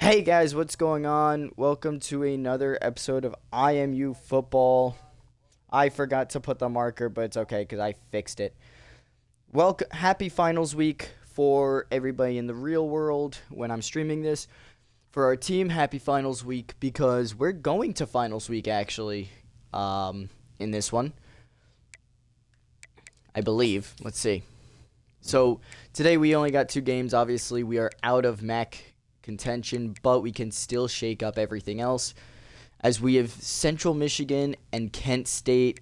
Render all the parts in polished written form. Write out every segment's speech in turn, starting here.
Hey guys, what's going on? Welcome to another episode of IMU football. I forgot to put the marker, but it's okay because I fixed it. Welcome, happy finals week for everybody in the real world when I'm streaming this. For our team, happy finals week because we're going to finals week actually in this one. I believe. Let's see. So today we only got 2 games. Obviously, we are out of MAC contention, but we can still shake up everything else as we have Central Michigan and Kent State.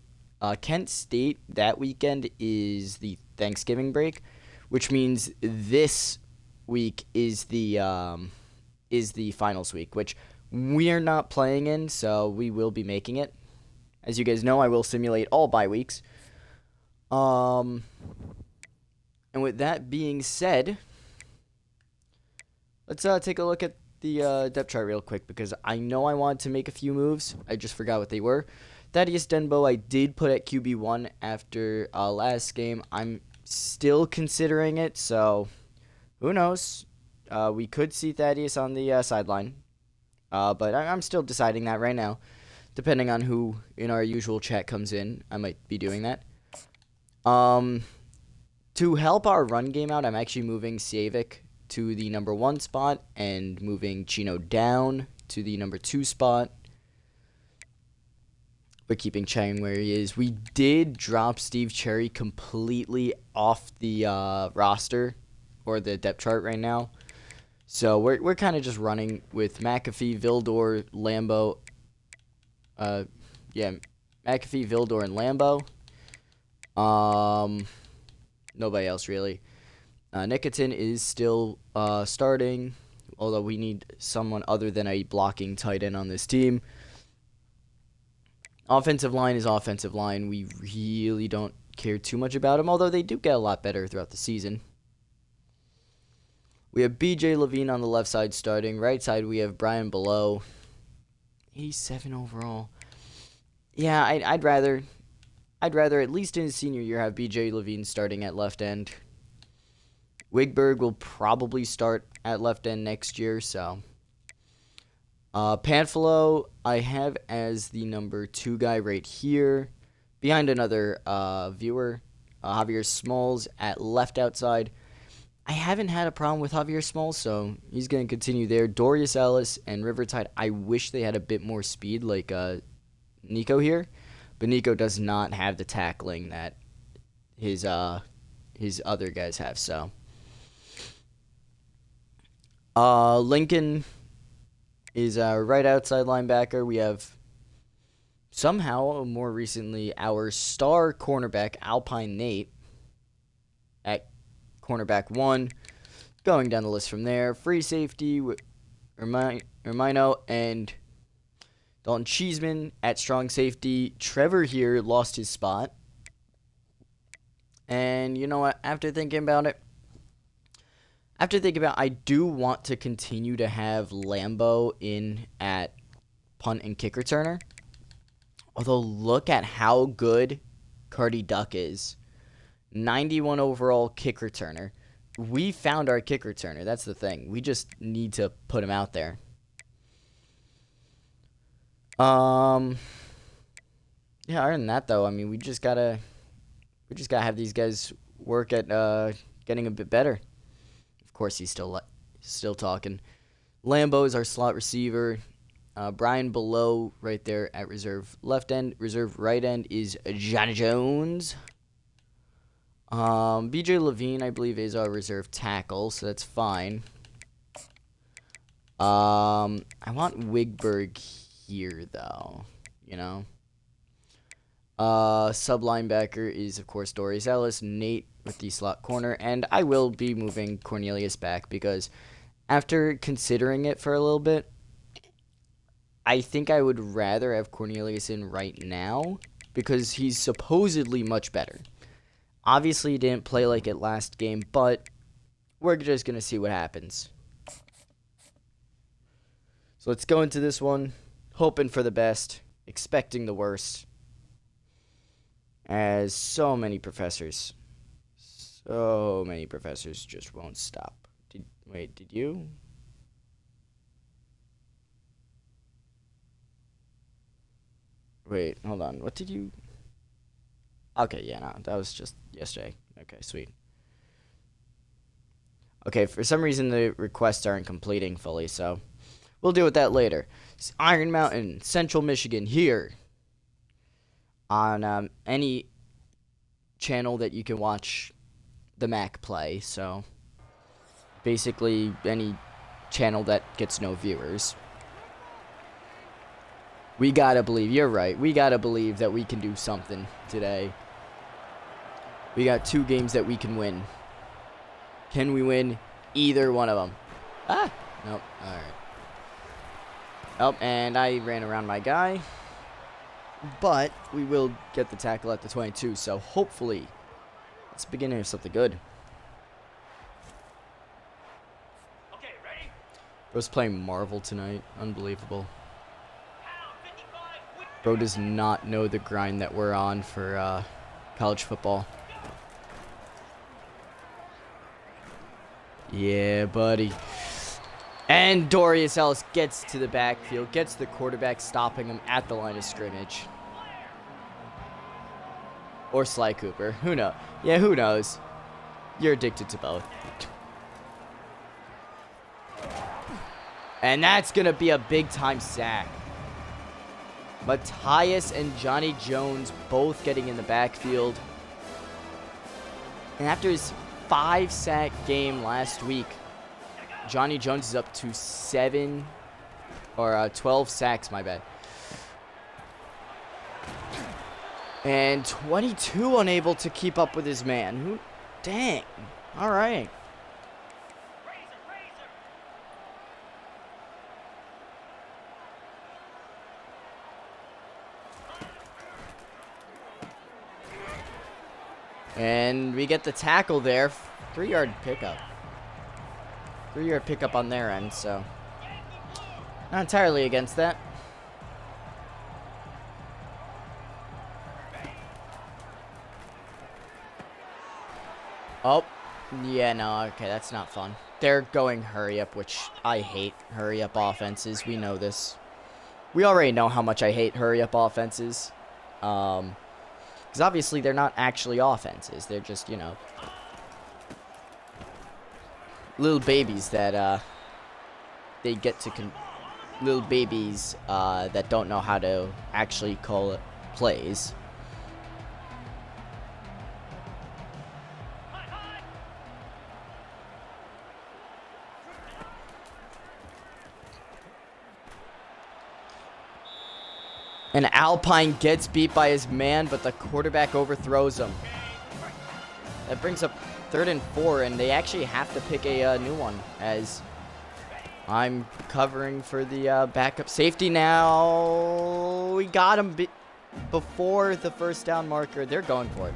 Kent State that weekend is the Thanksgiving break, which means this week is the finals week, which we are not playing in, so we will be making it. As you guys know, I will simulate all bye weeks. And with that being said, let's take a look at the depth chart real quick because I know I wanted to make a few moves. I just forgot what they were. Thaddeus Denbo I did put at QB1 after last game. I'm still considering it, so who knows? We could see Thaddeus on the sideline, but I'm still deciding that right now. Depending on who in our usual chat comes in, I might be doing that. To help our run game out, I'm actually moving Savik to the number 1 spot and moving Chino down to the number 2 spot. We're keeping Chang where he is. We did drop Steve Cherry completely off the roster or the depth chart right now. So we're kind of just running with McAfee, Vildor, Lambo. McAfee, Vildor, and Lambo. Nobody else really. Nikitin is still starting, although we need someone other than a blocking tight end on this team. Offensive line is offensive line. We really don't care too much about them, although they do get a lot better throughout the season. We have BJ Levine on the left side starting. Right side we have Brian Below. 87 overall. Yeah, I'd rather at least in his senior year have BJ Levine starting at left end. Wigberg will probably start at left end next year, so. Panfilo, I have as the number 2 guy right here, behind another viewer. Javier Smalls at left outside. I haven't had a problem with Javier Smalls, so he's going to continue there. Dorius Ellis and Rivertide, I wish they had a bit more speed like Nico here, but Nico does not have the tackling that his other guys have, so. Lincoln is our right outside linebacker. We have somehow more recently our star cornerback Alpine Nate at cornerback 1. Going down the list from there, free safety Ermino and Dalton Cheeseman at strong safety. Trevor here lost his spot, and you know what? After thinking about it, I do want to continue to have Lambo in at punt and kick returner. Although, look at how good Cardi Duck is. 91 overall kick returner. We found our kick returner. That's the thing. We just need to put him out there. Yeah, other than that, though, I mean, we just gotta have these guys work at getting a bit better. Of course, he's still talking. Lambo is our slot receiver. Brian Below right there at reserve left end. Reserve right end is Johnny Jones. BJ Levine, I believe, is our reserve tackle, so that's fine. I want Wigberg here, though. You know. Sub linebacker is, of course, Dorius Ellis. Nate with the slot corner, and I will be moving Cornelius back because after considering it for a little bit, I think I would rather have Cornelius in right now because he's supposedly much better. Obviously, he didn't play like it last game, but we're just going to see what happens. So let's go into this one, hoping for the best, expecting the worst. As so many professors just won't stop. Did you? Wait, hold on. What did you... Okay, yeah, no, that was just yesterday. Okay, sweet. Okay, for some reason the requests aren't completing fully, so we'll deal with that later. It's Iron Mountain, Central Michigan, here on any channel that you can watch the Mac play, so basically any channel that gets no viewers. We gotta believe, you're right, we gotta believe that we can do something today. We got 2 games that we can win. Can we win either one of them? Ah! Nope. Alright. Oh, and I ran around my guy. But we will get the tackle at the 22, so hopefully it's the beginning of something good. Okay, ready? Bro's playing Marvel tonight. Unbelievable. Bro does not know the grind that we're on for college football. Yeah, buddy. And Dorius Ellis gets to the backfield, gets the quarterback, stopping him at the line of scrimmage. Or Sly Cooper. Who knows? Yeah, who knows? You're addicted to both. And that's going to be a big-time sack. Matthias and Johnny Jones both getting in the backfield. And after his 5-sack game last week, Johnny Jones is up to 12 sacks, my bad. And 22 unable to keep up with his man. Dang. All right. And we get the tackle there. 3-yard pickup. 3-yard pickup on their end, so not entirely against that. Oh, yeah, no, okay, that's not fun. They're going hurry up, which I hate hurry up offenses. We know this. We already know how much I hate hurry up offenses. Because obviously they're not actually offenses. They're just, you know, little babies that they get to little babies that don't know how to actually call it plays. And Alpine gets beat by his man, but the quarterback overthrows him. That brings up 3rd and 4, and they actually have to pick a new one, as I'm covering for the backup safety now. We got him before the 1st down marker. They're going for it.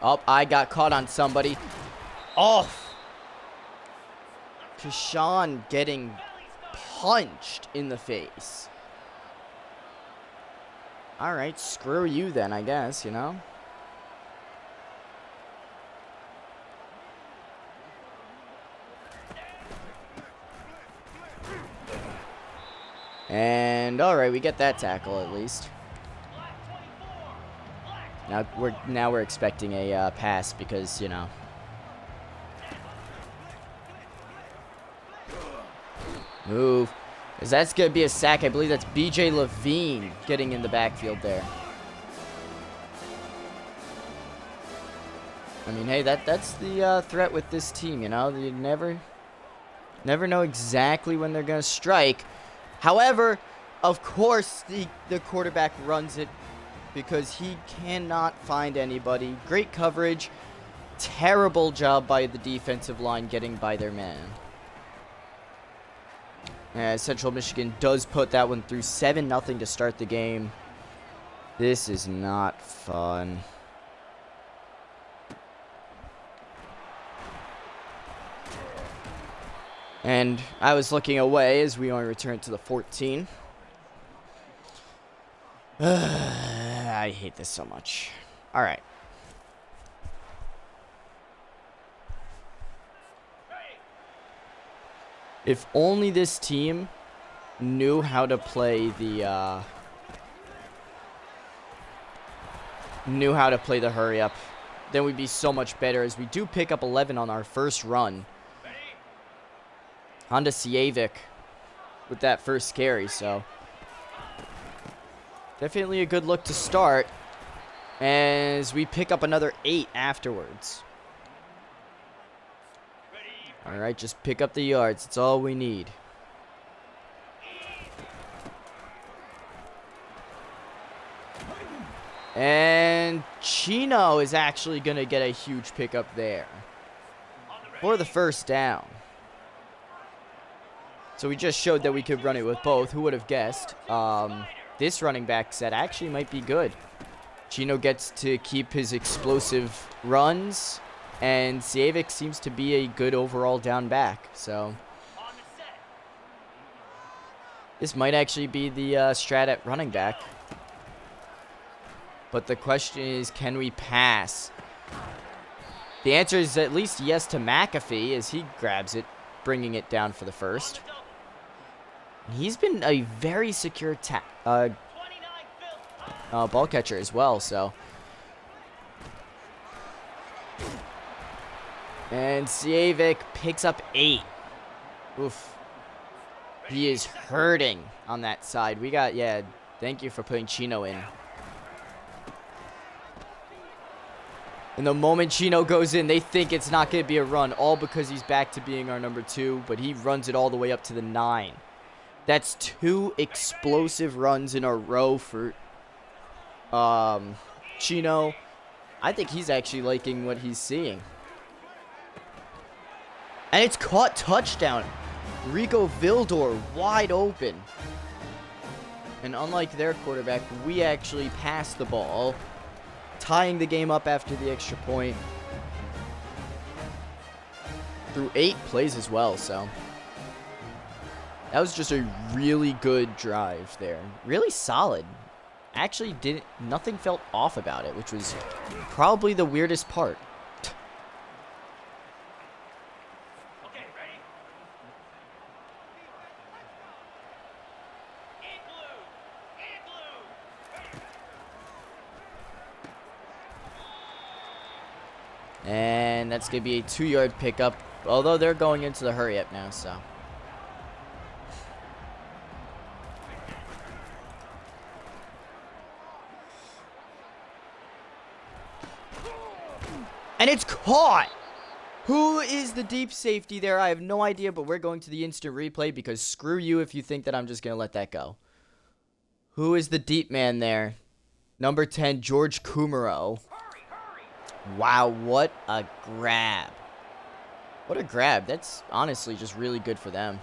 Oh, I got caught on somebody. Off. Kashawn getting punched in the face. Alright, screw you then, I guess, you know? And, alright, we get that tackle at least. Now we're expecting a pass because, you know. Move. Because that's going to be a sack. I believe that's B.J. Levine getting in the backfield there. I mean, hey, that's the threat with this team, you know. You never know exactly when they're going to strike. However, of course, the quarterback runs it because he cannot find anybody. Great coverage. Terrible job by the defensive line getting by their man. Central Michigan does put that one through 7-0 to start the game. This is not fun. And I was looking away as we only returned to the 14. I hate this so much. All right. If only this team knew how to play the hurry up, then we'd be so much better, as we do pick up 11 on our first run. Onto Sievic with that first carry, so definitely a good look to start, as we pick up another 8 afterwards. All right, just pick up the yards. It's all we need. And Chino is actually going to get a huge pickup there for the first down. So we just showed that we could run it with both. Who would have guessed? This running back set actually might be good. Chino gets to keep his explosive runs, and Sievic seems to be a good overall down back. So this might actually be the strat at running back. But the question is, can we pass? The answer is at least yes to McAfee, as he grabs it, bringing it down for the first. He's been a very secure ball catcher as well, so. And Sievic picks up 8. Oof. He is hurting on that side. We got, yeah, thank you for putting Chino in. And the moment Chino goes in, they think it's not going to be a run, all because he's back to being our number 2, but he runs it all the way up to the 9. That's 2 explosive runs in a row for Chino. I think he's actually liking what he's seeing. And it's caught, touchdown. Rico Vildor wide open. And unlike their quarterback, we actually passed the ball, tying the game up after the extra point through 8 plays as well. So that was just a really good drive there. Really solid. Actually nothing felt off about it, which was probably the weirdest part. And that's going to be a 2-yard pickup, although they're going into the hurry up now, so. And it's caught! Who is the deep safety there? I have no idea, but we're going to the instant replay because screw you if you think that I'm just going to let that go. Who is the deep man there? Number 10, George Kumaro. Wow, what a grab. What a grab. That's honestly just really good for them.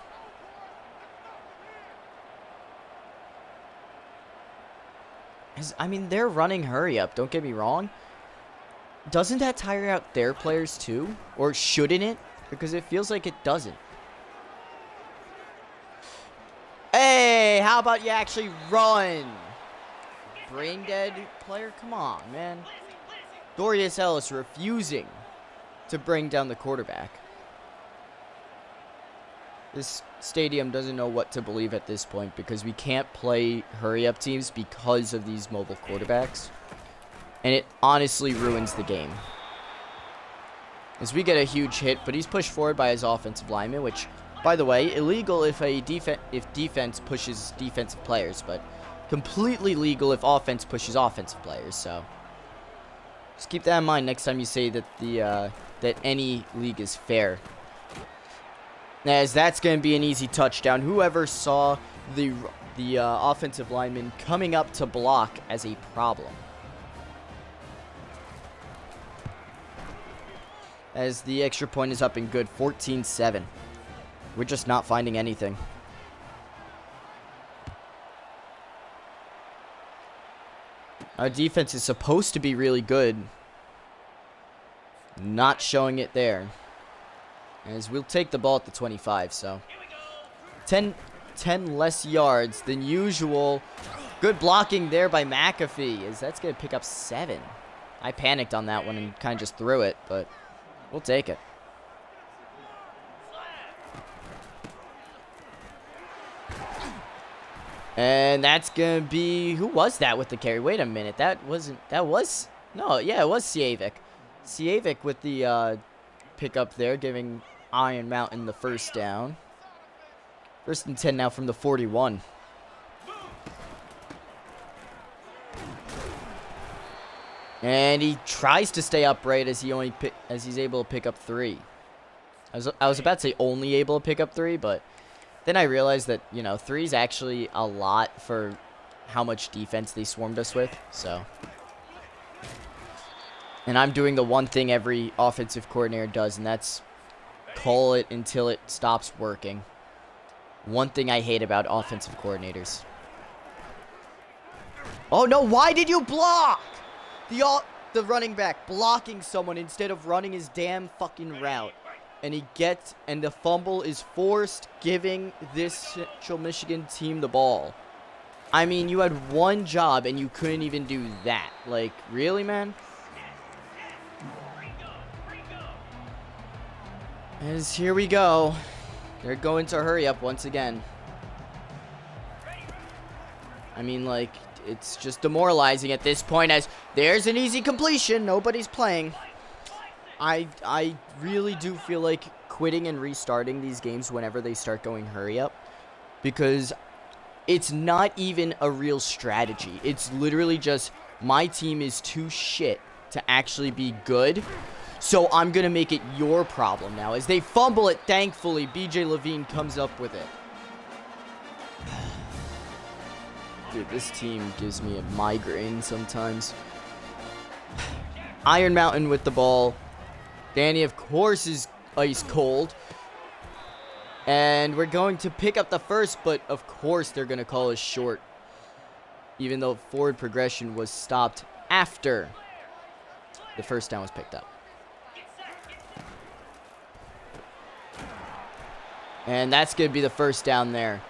I mean, they're running hurry up, don't get me wrong. Doesn't that tire out their players too? Or shouldn't it? Because it feels like it doesn't. Hey, how about you actually run? Brain dead player? Come on, man. Dorius Ellis refusing to bring down the quarterback. This stadium doesn't know what to believe at this point because we can't play hurry-up teams because of these mobile quarterbacks. And it honestly ruins the game. As we get a huge hit, but he's pushed forward by his offensive lineman, which, by the way, illegal if defense pushes defensive players, but completely legal if offense pushes offensive players, so. Just keep that in mind next time you say that that any league is fair. As that's going to be an easy touchdown. Whoever saw the offensive lineman coming up to block as a problem. As the extra point is up and good, 14-7. We're just not finding anything. Our defense is supposed to be really good. Not showing it there. As we'll take the ball at the 25, so. 10 less yards than usual. Good blocking there by McAfee, as that's going to pick up 7 I panicked on that one and kind of just threw it, but we'll take it. And that's going to be... Who was that with the carry? Wait a minute. That wasn't... That was... No, yeah, it was Sievic. Sievic with the pickup there, giving Iron Mountain the first down. 1st and 10 now from the 41. And he tries to stay upright as he's able to pick up 3. I was about to say only able to pick up 3, but then I realized that, you know, 3 is actually a lot for how much defense they swarmed us with, so. And I'm doing the one thing every offensive coordinator does, and that's call it until it stops working. One thing I hate about offensive coordinators. Oh, no, why did you block? The running back blocking someone instead of running his damn fucking route. And and the fumble is forced, giving this Central Michigan team the ball. I mean, you had one job and you couldn't even do that. Like, really, man? As here we go. They're going to hurry up once again. I mean, like, it's just demoralizing at this point as there's an easy completion. Nobody's playing. I really do feel like quitting and restarting these games whenever they start going hurry up, because it's not even a real strategy. It's literally just my team is too shit to actually be good, so I'm going to make it your problem now. As they fumble it, thankfully, BJ Levine comes up with it. Dude, this team gives me a migraine sometimes. Iron Mountain with the ball. Danny, of course, is ice cold. And we're going to pick up the first, but of course they're going to call us short. Even though forward progression was stopped after the first down was picked up. And that's going to be the first down there.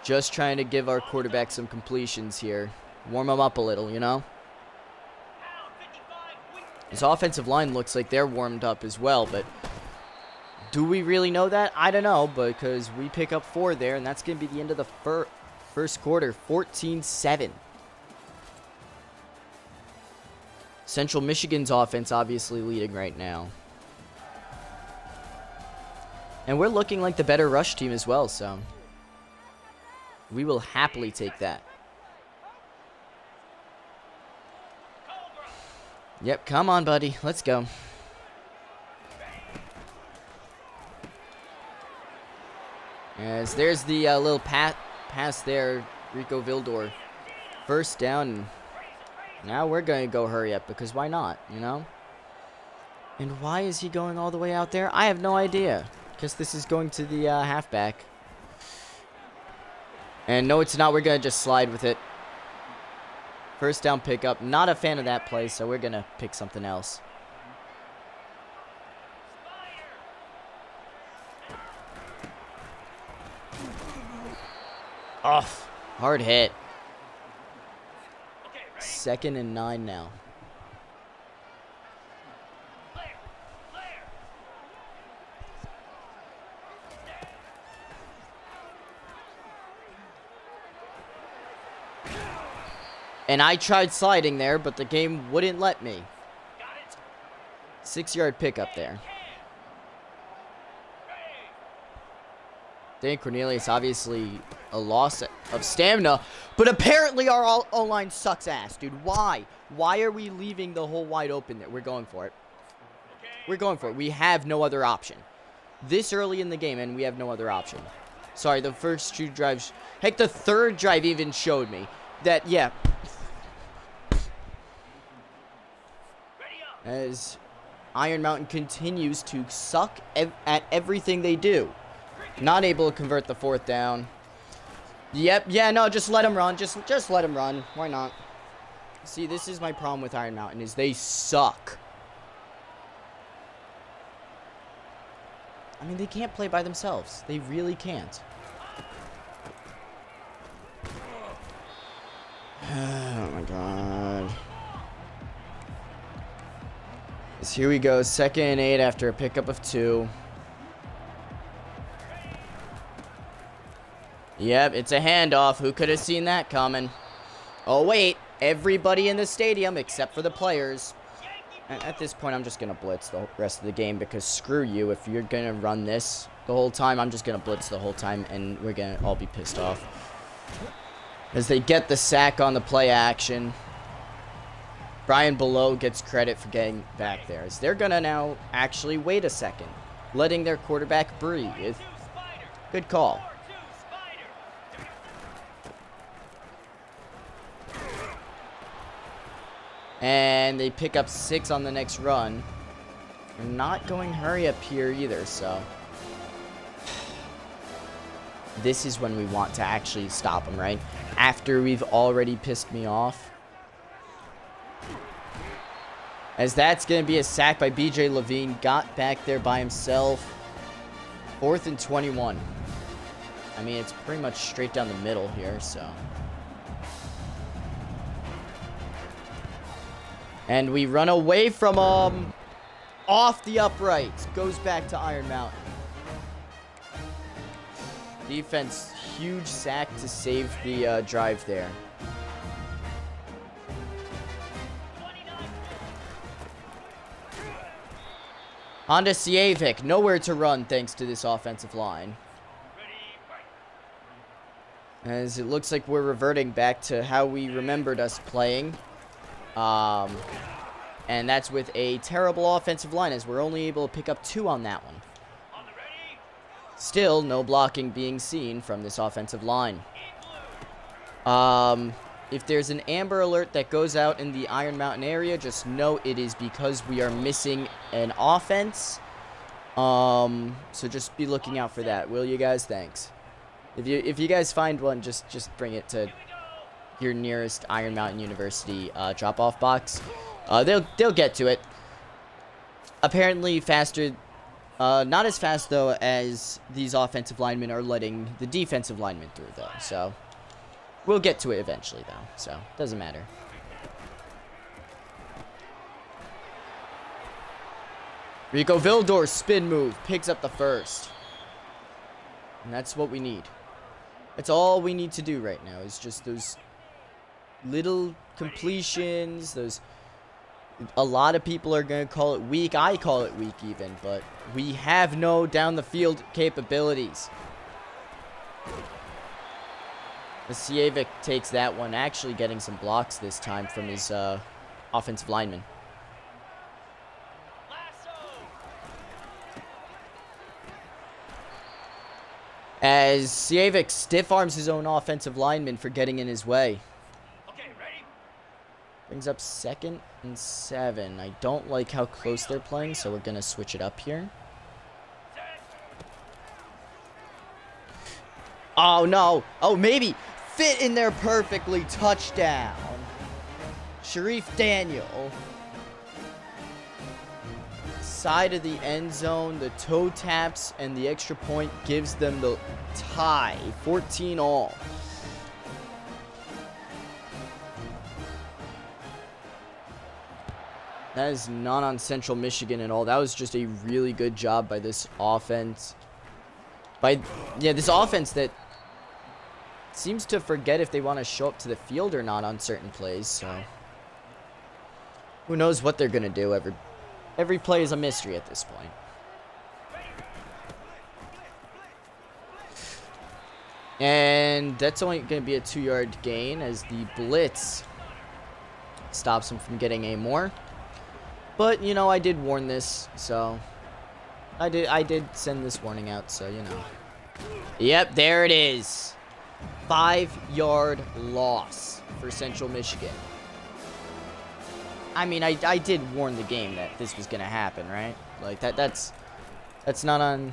Just trying to give our quarterback some completions here. Warm him up a little, you know? His offensive line looks like they're warmed up as well, but do we really know that? I don't know, because we pick up 4 there, and that's going to be the end of the first quarter, 14-7. Central Michigan's offense obviously leading right now. And we're looking like the better rush team as well, so we will happily take that. Yep, come on, buddy. Let's go. As there's the little pass there, Rico Vildor. First down. Now we're going to go hurry up, because why not, you know? And why is he going all the way out there? I have no idea. Because this is going to the halfback. And no, it's not. We're going to just slide with it. First down pickup. Not a fan of that play, so we're going to pick something else. Off. Hard hit. 2nd and 9 now. And I tried sliding there, but the game wouldn't let me. 6-yard pickup there. Dan Cornelius, obviously a loss of stamina, but apparently our O-line sucks ass, dude. Why? Why are we leaving the hole wide open there? We're going for it. We're going for it. We have no other option. This early in the game, and we have no other option. Sorry, the first 2 drives. Heck, the 3rd drive even showed me that, yeah. As Iron Mountain continues to suck at everything they do. Not able to convert the 4th down. Yep, yeah, no, just let him run. Just let him run. Why not? See, this is my problem with Iron Mountain, is they suck. I mean, they can't play by themselves. They really can't. Oh, my God. So here we go, 2nd and 8 after a pickup of 2. Yep, it's a handoff. Who could have seen that coming? Oh, wait. Everybody in the stadium except for the players. At this point, I'm just going to blitz the rest of the game because screw you. If you're going to run this the whole time, I'm just going to blitz the whole time, and we're going to all be pissed off. As they get the sack on the play action. Brian Below gets credit for getting back there. As they're going to now actually wait a second, letting their quarterback breathe. Good call. And they pick up 6 on the next run. They're not going hurry up here either, so. This is when we want to actually stop them, right? After we've already pissed me off. As that's going to be a sack by B.J. Levine. Got back there by himself. 4th and 21. I mean, it's pretty much straight down the middle here, so. And we run away from him. Off the uprights. Goes back to Iron Mountain. Defense, huge sack to save the drive there. Honda Civic, nowhere to run thanks to this offensive line. As it looks like we're reverting back to how we remembered us playing. And that's with a terrible offensive line, as we're only able to pick up 2 on that one. Still, no blocking being seen from this offensive line. If there's an Amber Alert that goes out in the Iron Mountain area, just know it is because we are missing an offense. So just be looking out for that, will you guys? Thanks. If you guys find one, just bring it to your nearest Iron Mountain University drop-off box. They'll get to it. Apparently faster, not as fast though as these offensive linemen are letting the defensive linemen through though. So we'll get to it eventually though. So doesn't matter. Rico Vildor spin move picks up the 1st, and that's what we need. That's all we need to do right now is just those little completions. Those, a lot of people are going to call it weak. I call it weak even, but we have no down the field capabilities. Civic takes that one, actually getting some blocks this time from his offensive lineman. As Civic stiff arms his own offensive lineman for getting in his way. Brings up 2nd and 7. I don't like how close they're playing, so we're going to switch it up here. Oh, no. Oh, maybe. Fit in there perfectly. Touchdown. Sharif Daniel. Side of the end zone. The toe taps and the extra point gives them the tie. 14 all. That is not on Central Michigan at all. That was just a really good job by this offense. This offense that seems to forget if they want to show up to the field or not on certain plays. So who knows what they're going to do. Every play is a mystery at this point. And that's only going to be a 2-yard gain as the blitz stops him from getting any more. But, you know, I did warn this, so I did send this warning out, so, you know. Yep, there it is. 5-yard loss for Central Michigan. I mean, I did warn the game that this was going to happen, right? Like, that's not on,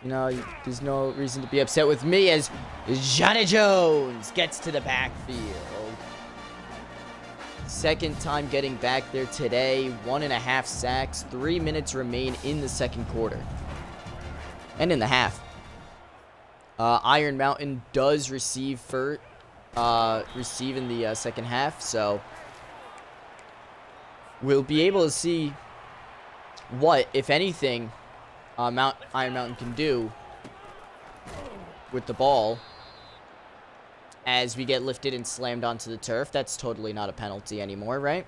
you know, there's no reason to be upset with me as Johnny Jones gets to the backfield. 2nd time getting back there today. 1.5 sacks. 3 minutes remain in the 2nd quarter. And in the half. Iron Mountain does receive in the 2nd half. So we'll be able to see what, if anything, Iron Mountain can do with the ball as we get lifted and slammed onto the turf. That's totally not a penalty anymore, right?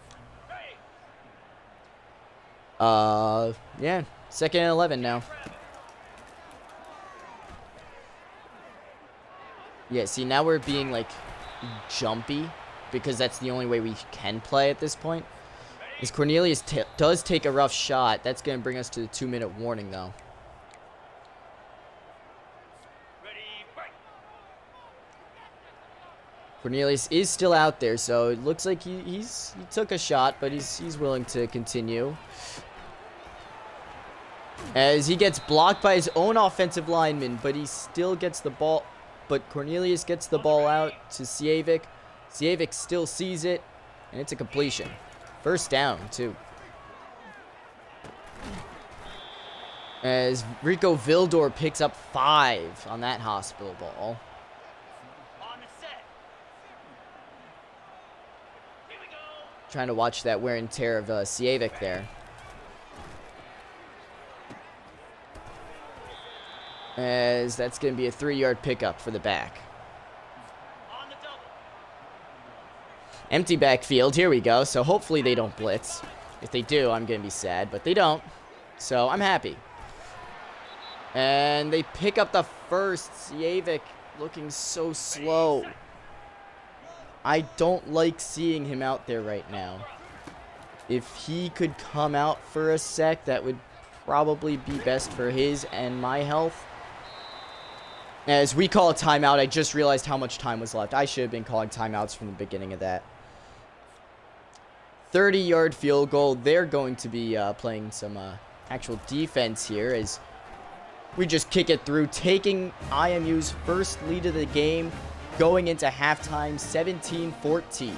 Yeah, 2nd and 11 now. Yeah, see, now we're being, like, jumpy because that's the only way we can play at this point. As Cornelius does take a rough shot. That's going to bring us to the 2-minute warning, though. Cornelius is still out there, so it looks like he took a shot, but he's willing to continue. As he gets blocked by his own offensive lineman, but he still gets the ball. But Cornelius gets the ball out to Sievic. Sievic still sees it, and it's a completion. 1st down, too. As Rico Vildor picks up 5 on that hospital ball. Trying to watch that wear and tear of Sievic there. As that's going to be a 3-yard pickup for the back. Empty backfield. Here we go. So hopefully they don't blitz. If they do, I'm going to be sad. But they don't. So I'm happy. And they pick up the first. Sievic looking so slow. I don't like seeing him out there right now. If he could come out for a sec, that would probably be best for his and my health. As we call a timeout, I just realized how much time was left. I should have been calling timeouts from the beginning of that. 30-yard field goal. They're going to be playing some actual defense here as we just kick it through, taking IMU's first lead of the game, going into halftime, 17-14.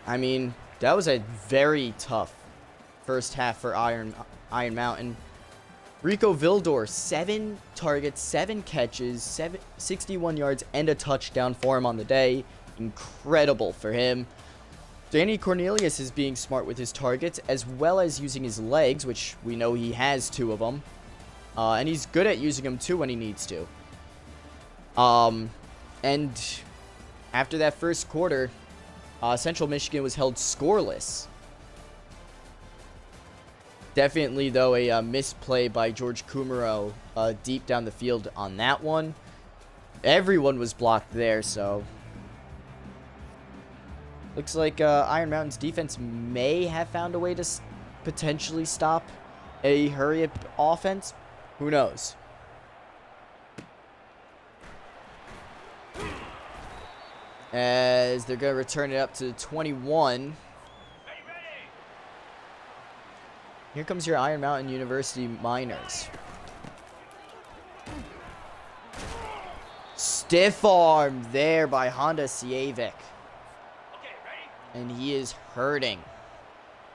I mean, that was a very tough first half for Iron Mountain. Rico Vildor, 7 targets, 7 catches, 61 yards, and a touchdown for him on the day. Incredible for him. Danny Cornelius is being smart with his targets, as well as using his legs, which we know he has 2 of them. And he's good at using them, too, when he needs to. And after that first quarter, Central Michigan was held scoreless. Definitely, though, a misplay by George Kumaro deep down the field on that one. Everyone was blocked there, so looks like Iron Mountain's defense may have found a way to potentially stop a hurry-up offense. Who knows? As they're going to return it up to 21. Here comes your Iron Mountain University Miners. Stiff arm there by Honda Sievic. And he is hurting.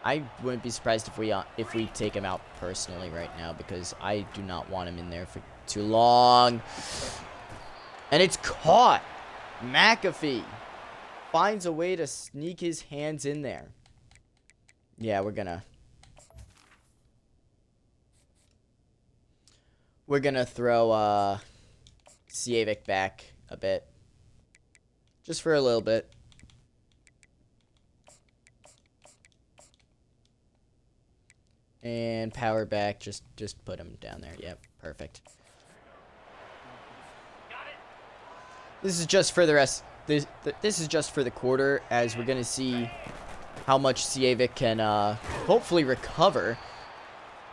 I wouldn't be surprised if we take him out personally right now, because I do not want him in there for too long. And it's caught. McAfee finds a way to sneak his hands in there. Yeah, we're gonna throw Sievic back a bit. Just for a little bit. And power back, just put him down there. Yep, perfect. This is just for the rest. This is just for the quarter, as we're gonna see how much Sievic can hopefully recover.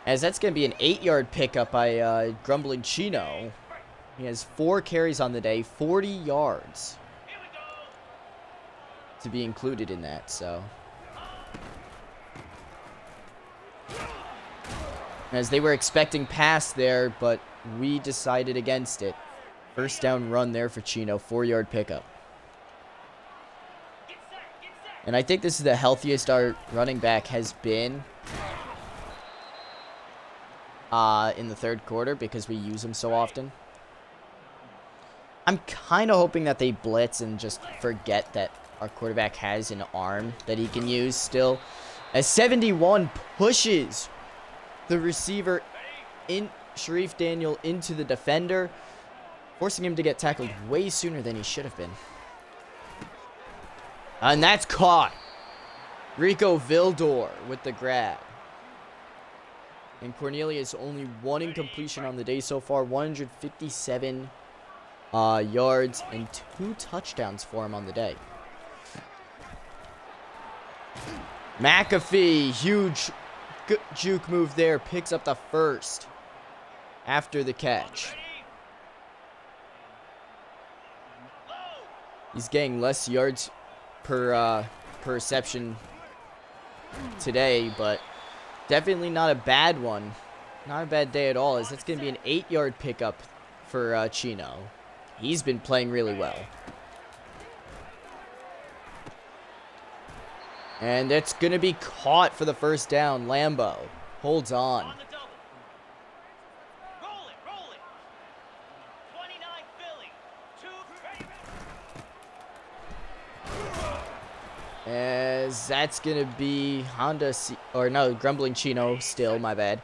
As that's gonna be an 8-yard pickup by Grumbling Chino. He has 4 carries on the day, 40 yards to be included in that. So, as they were expecting pass there, but we decided against it. First down run there for Chino, 4-yard pickup. And I think this is the healthiest our running back has been in the third quarter, because we use him so often. I'm kind of hoping that they blitz and just forget that our quarterback has an arm that he can use still. As 71 pushes the receiver in Sharif Daniel into the defender, forcing him to get tackled way sooner than he should have been. And that's caught. Rico Vildor with the grab. And Cornelius only one incompletion on the day so far. 157 yards and 2 touchdowns for him on the day. McAfee, huge juke move there. Picks up the first after the catch. He's getting less yards per reception today, but definitely not a bad one. Not a bad day at all, as that's going to be an 8-yard pickup for Chino. He's been playing really well. And it's going to be caught for the first down. Lambo holds on. As that's going to be Grumbling Chino still, my bad.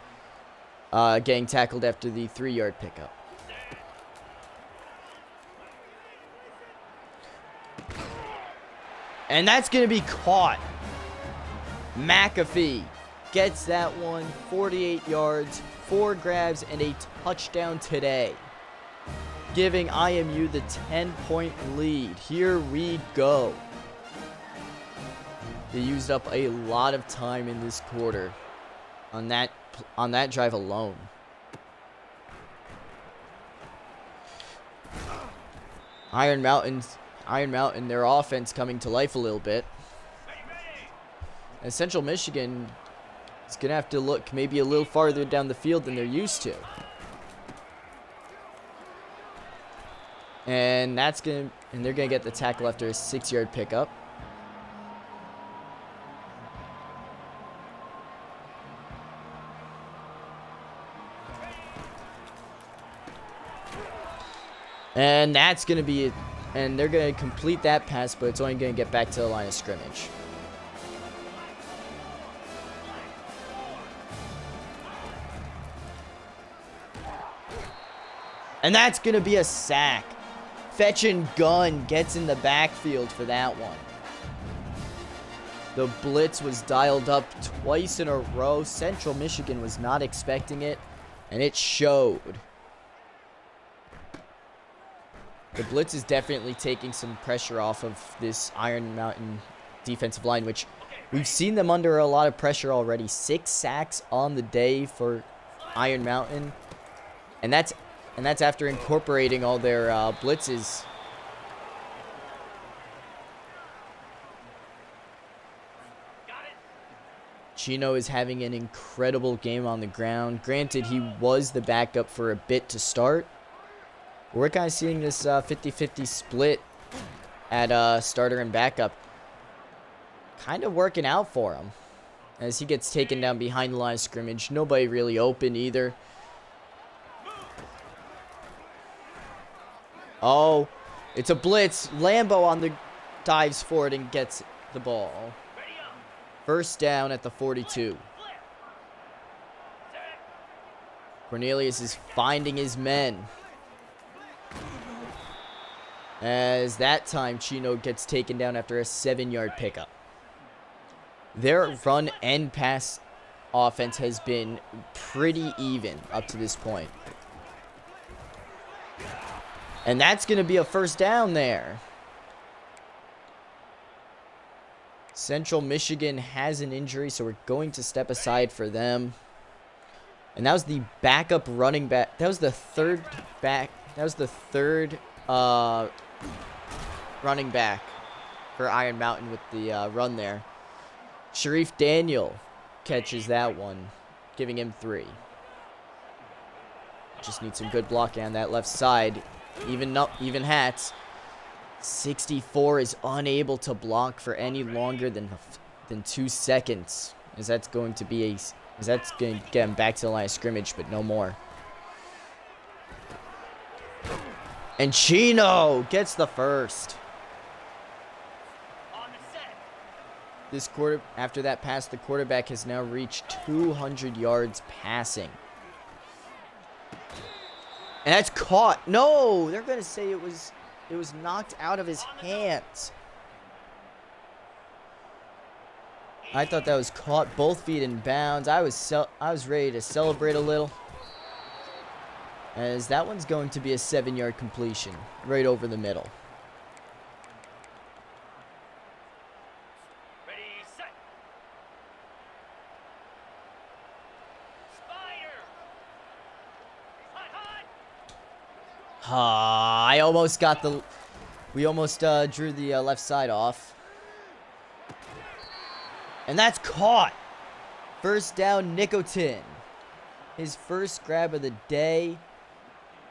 Getting tackled after the 3-yard pickup. And that's going to be caught. McAfee gets that one. 48 yards, 4 grabs, and a touchdown today, giving IMU the 10-point lead. Here we go. They used up a lot of time in this quarter on that drive alone. Iron Mountain, their offense coming to life a little bit. And Central Michigan is going to have to look maybe a little farther down the field than they're used to. And they're going to get the tackle after a 6-yard pickup. And that's going to be it. And they're going to complete that pass, but it's only going to get back to the line of scrimmage. And that's going to be a sack. Fetch and Gun gets in the backfield for that one. The blitz was dialed up twice in a row. Central Michigan was not expecting it, and it showed. The blitz is definitely taking some pressure off of this Iron Mountain defensive line, which we've seen them under a lot of pressure already. 6 sacks on the day for Iron Mountain, and that's after incorporating all their blitzes. Chino is having an incredible game on the ground. Granted, he was the backup for a bit to start. We're kind of seeing this 50-50 split at starter and backup kind of working out for him as he gets taken down behind the line of scrimmage. Nobody really open either. Oh, it's a blitz. Lambo on the dives for it and gets the ball. First down at the 42. Cornelius is finding his men. As that time, Chino gets taken down after a 7-yard pickup. Their run and pass offense has been pretty even up to this point. And that's going to be a first down there. Central Michigan has an injury, so we're going to step aside for them. And that was the backup running back. That was the third running back for Iron Mountain with the run there. Sharif Daniel catches that one, giving him 3. Just need some good blocking on that left side. Even hats. 64 is unable to block for any longer than 2 seconds, as that's going to get him back to the line of scrimmage, but no more. And Chino gets the first. after that pass, the quarterback has now reached 200 yards passing. And that's caught. No, they're going to say it was knocked out of his hands. I thought that was caught, both feet in bounds. I was ready to celebrate a little, as that one's going to be a 7-yard completion right over the middle. Ready, set. Fire. Hot. I almost got we almost drew the left side off. And that's caught. First down, Nicotine. His first grab of the day.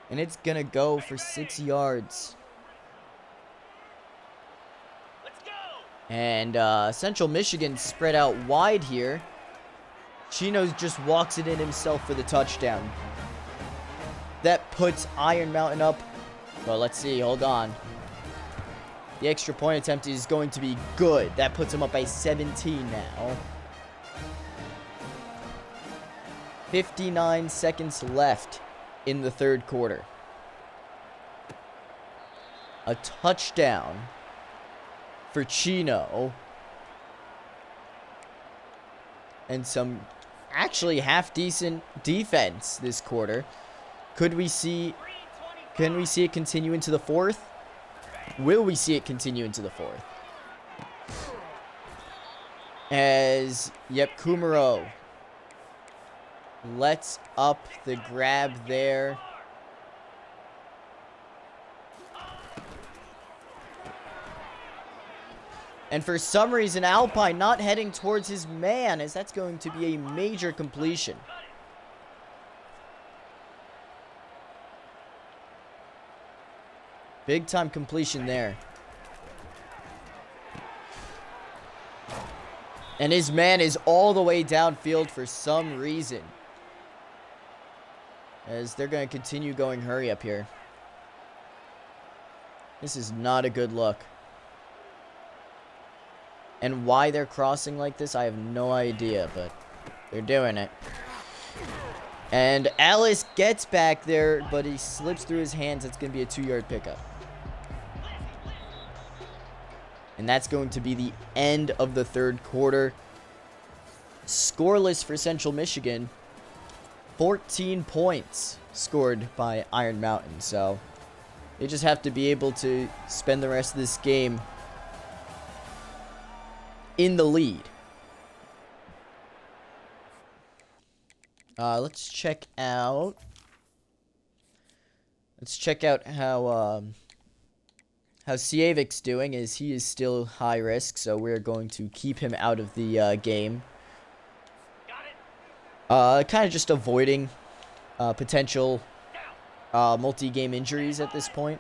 And it's going to go for 6 yards. Let's go. And Central Michigan spread out wide here. Chino just walks it in himself for the touchdown. That puts Iron Mountain up. Well, let's see. Hold on. The extra point attempt is going to be good. That puts him up by 17 now. 59 seconds left in the third quarter. A touchdown for Chino. And some actually half-decent defense this quarter. Can we see it continue into the fourth? Will we see it continue into the fourth? As, Kumaro lets up the grab there. And for some reason, Alpine not heading towards his man, as that's going to be a major completion. Big time completion there. And his man is all the way downfield for some reason, as they're going to continue going hurry up here. This is not a good look. And why they're crossing like this, I have no idea, but they're doing it. And Alice gets back there, but he slips through his hands. It's going to be a 2-yard pickup. And that's going to be the end of the third quarter. Scoreless for Central Michigan. 14 points scored by Iron Mountain. So they just have to be able to spend the rest of this game in the lead. Let's check out how Sievic's doing, as he is still high risk, so we're going to keep him out of the game. Kind of just avoiding potential multi-game injuries at this point.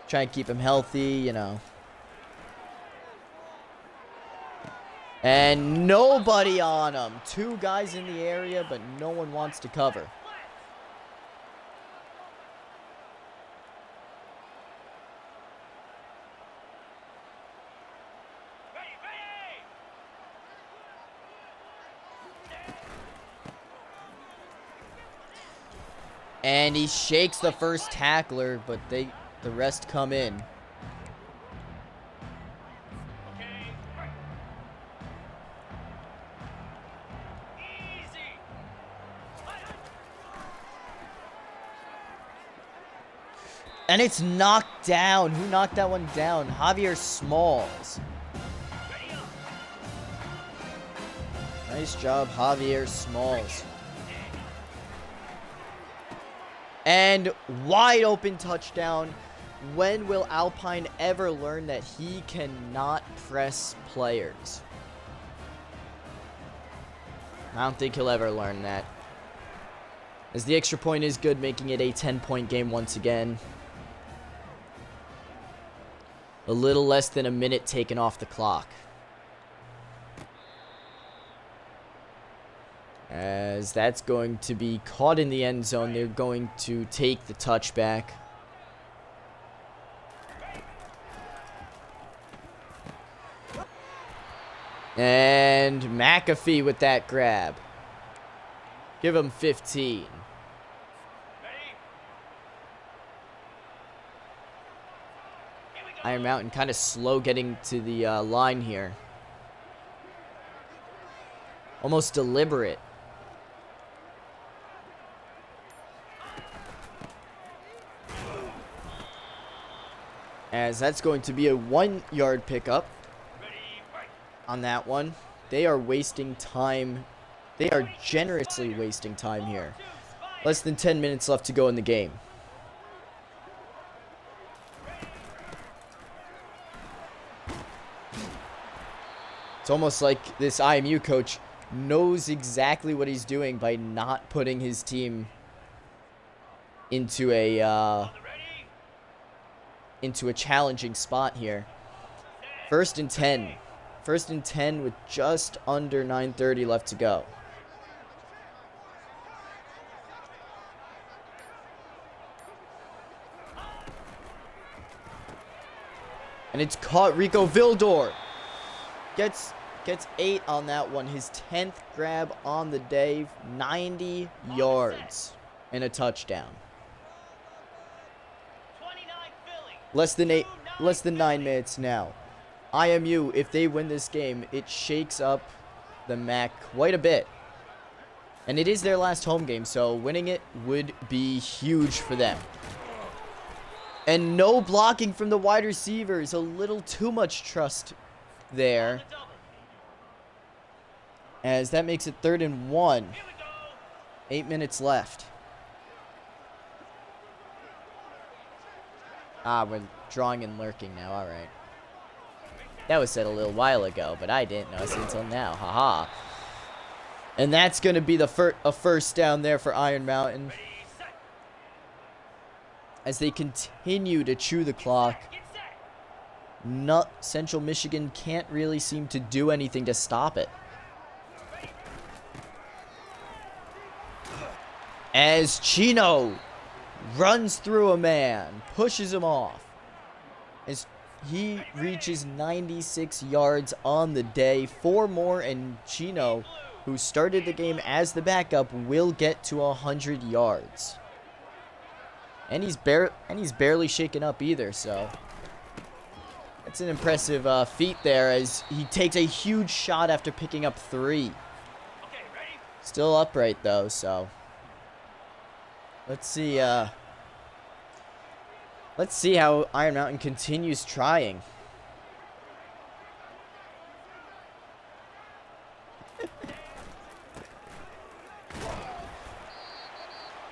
Trying to keep him healthy, And nobody on him. 2 guys in the area, but no one wants to cover. And he shakes the first tackler, but the rest come in. And it's knocked down. Who knocked that one down? Javier Smalls. Nice job, Javier Smalls. And wide open touchdown. When will Alpine ever learn that he cannot press players? I don't think he'll ever learn that. As the extra point is good, making it a 10-point game once again. A little less than a minute taken off the clock. As that's going to be caught in the end zone. They're going to take the touchback. And McAfee with that grab. Give him 15. Iron Mountain kind of slow getting to the line here. Almost deliberate. As that's going to be a 1-yard pickup on that one. They are wasting time. They are generously wasting time here. Less than 10 minutes left to go in the game. It's almost like this IMU coach knows exactly what he's doing by not putting his team into a challenging spot here. First and 10. First and 10 with just under 9:30 left to go. And it's caught. Rico Vildor gets 8 on that one. His 10th grab on the day. 90 yards and a touchdown. Less than 9 minutes now. IMU, if they win this game, it shakes up the MAC quite a bit. And it is their last home game, so winning it would be huge for them. And no blocking from the wide receivers. A little too much trust there. As that makes it 3rd and 1. 8 minutes left. We're drawing and lurking now. All right. That was said a little while ago, but I didn't notice until now. Haha. And that's going to be a first down there for Iron Mountain. As they continue to chew the clock. Central Michigan can't really seem to do anything to stop it. As Chino runs through a man, pushes him off. As he reaches 96 yards on the day. 4 more, and Chino, who started the game as the backup, will get to 100 yards. And he's barely shaken up either, so that's an impressive feat there, as he takes a huge shot after picking up 3. Still upright though, so let's see how Iron Mountain continues trying.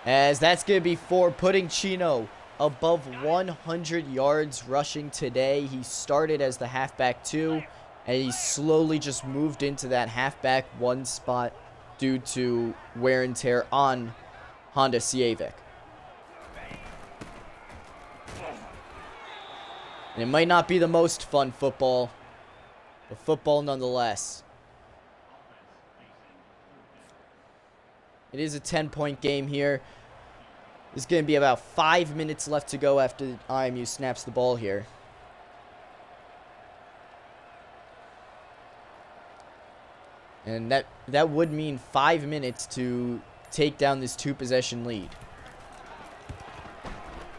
As that's going to be 4, putting Chino above 100 yards rushing today. He started as the halfback 2, and he slowly just moved into that halfback 1 spot due to wear and tear on Honda Civic. And it might not be the most fun football, but football nonetheless. It is a 10-point game here. There's going to be about 5 minutes left to go after IMU snaps the ball here. And that would mean 5 minutes to take down this 2-possession lead.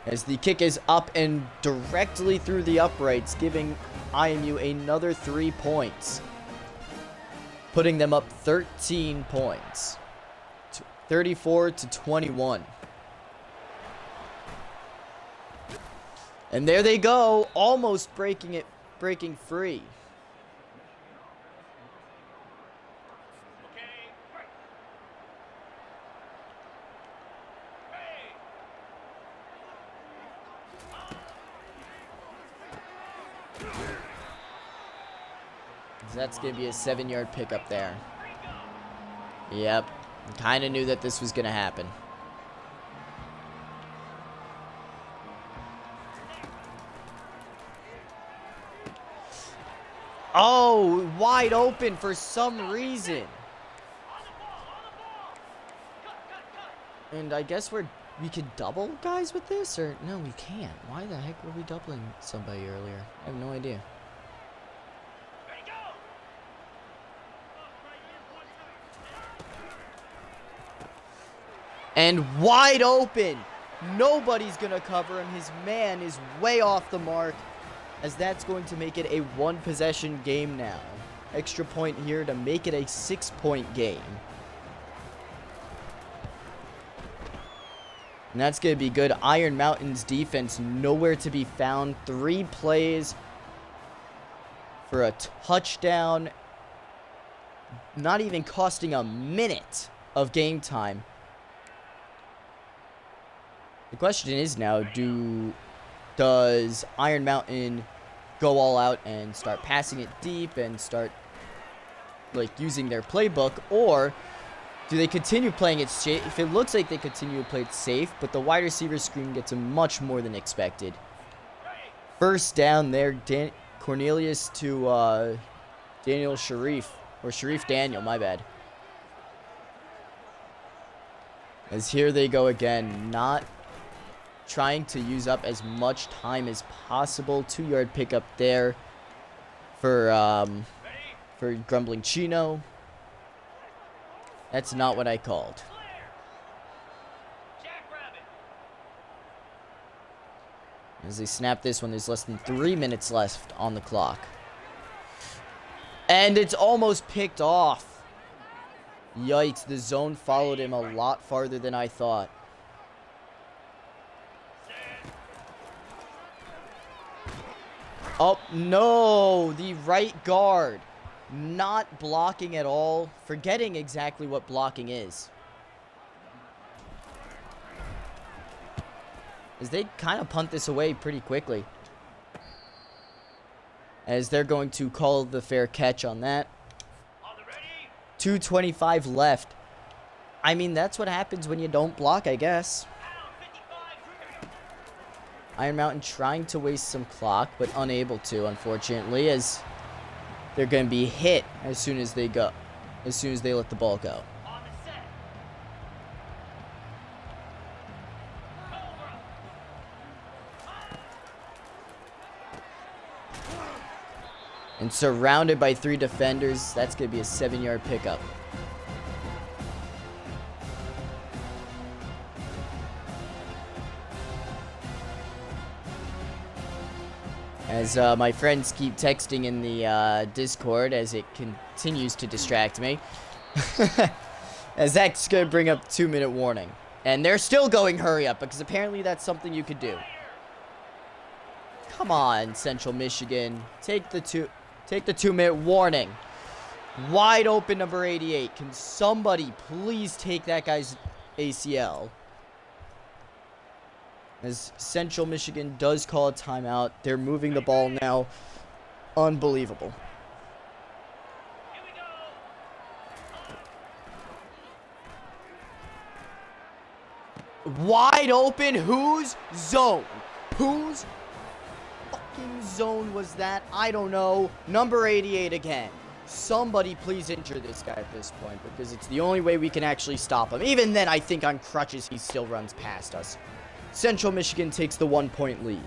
As the kick is up and directly through the uprights, giving IMU another 3 points. Putting them up 13 points. 34-21. And there they go, almost breaking free. That's going to be a 7-yard pickup there. Yep. Kind of knew that this was going to happen. Oh, wide open for some reason. And I guess we could double guys with this? Or no, we can't. Why the heck were we doubling somebody earlier? I have no idea. And wide open. Nobody's going to cover him. His man is way off the mark, as that's going to make it a one-possession game now. Extra point here to make it a 6-point game. And that's going to be good. Iron Mountain's defense nowhere to be found. 3 plays for a touchdown. Not even costing a minute of game time. The question is now, does Iron Mountain go all out and start passing it deep and start using their playbook, or do they continue playing it safe? If it looks like they continue to play it safe, but the wide receiver screen gets him much more than expected. First down there, Cornelius to Daniel Sharif, or Sharif Daniel, my bad. As here they go again, not trying to use up as much time as possible. 2-yard pickup there for Grumbling Chino. That's not what I called. As they snap this one, there's less than 3 minutes left on the clock. And it's almost picked off. Yikes, the zone followed him a lot farther than I thought. Oh, no, the right guard not blocking at all, forgetting exactly what blocking is. As they kind of punt this away pretty quickly. As they're going to call the fair catch on that. 2:25 left. I mean, that's what happens when you don't block, I guess. Iron Mountain trying to waste some clock, but unable to, unfortunately, as they're going to be hit as soon as they let the ball go. And surrounded by 3 defenders, that's going to be a 7-yard pickup. As my friends keep texting in the Discord as it continues to distract me. As that's going to bring up 2-minute warning. And they're still going hurry up because apparently that's something you could do. Come on, Central Michigan. Take the 2-minute warning. Wide open number 88. Can somebody please take that guy's ACL? As Central Michigan does call a timeout. They're moving the ball now. Unbelievable. Wide open. Whose zone? Whose fucking zone was that? I don't know. Number 88 again. Somebody please injure this guy at this point, because it's the only way we can actually stop him. Even then, I think on crutches he still runs past us. Central Michigan takes the 1-point lead.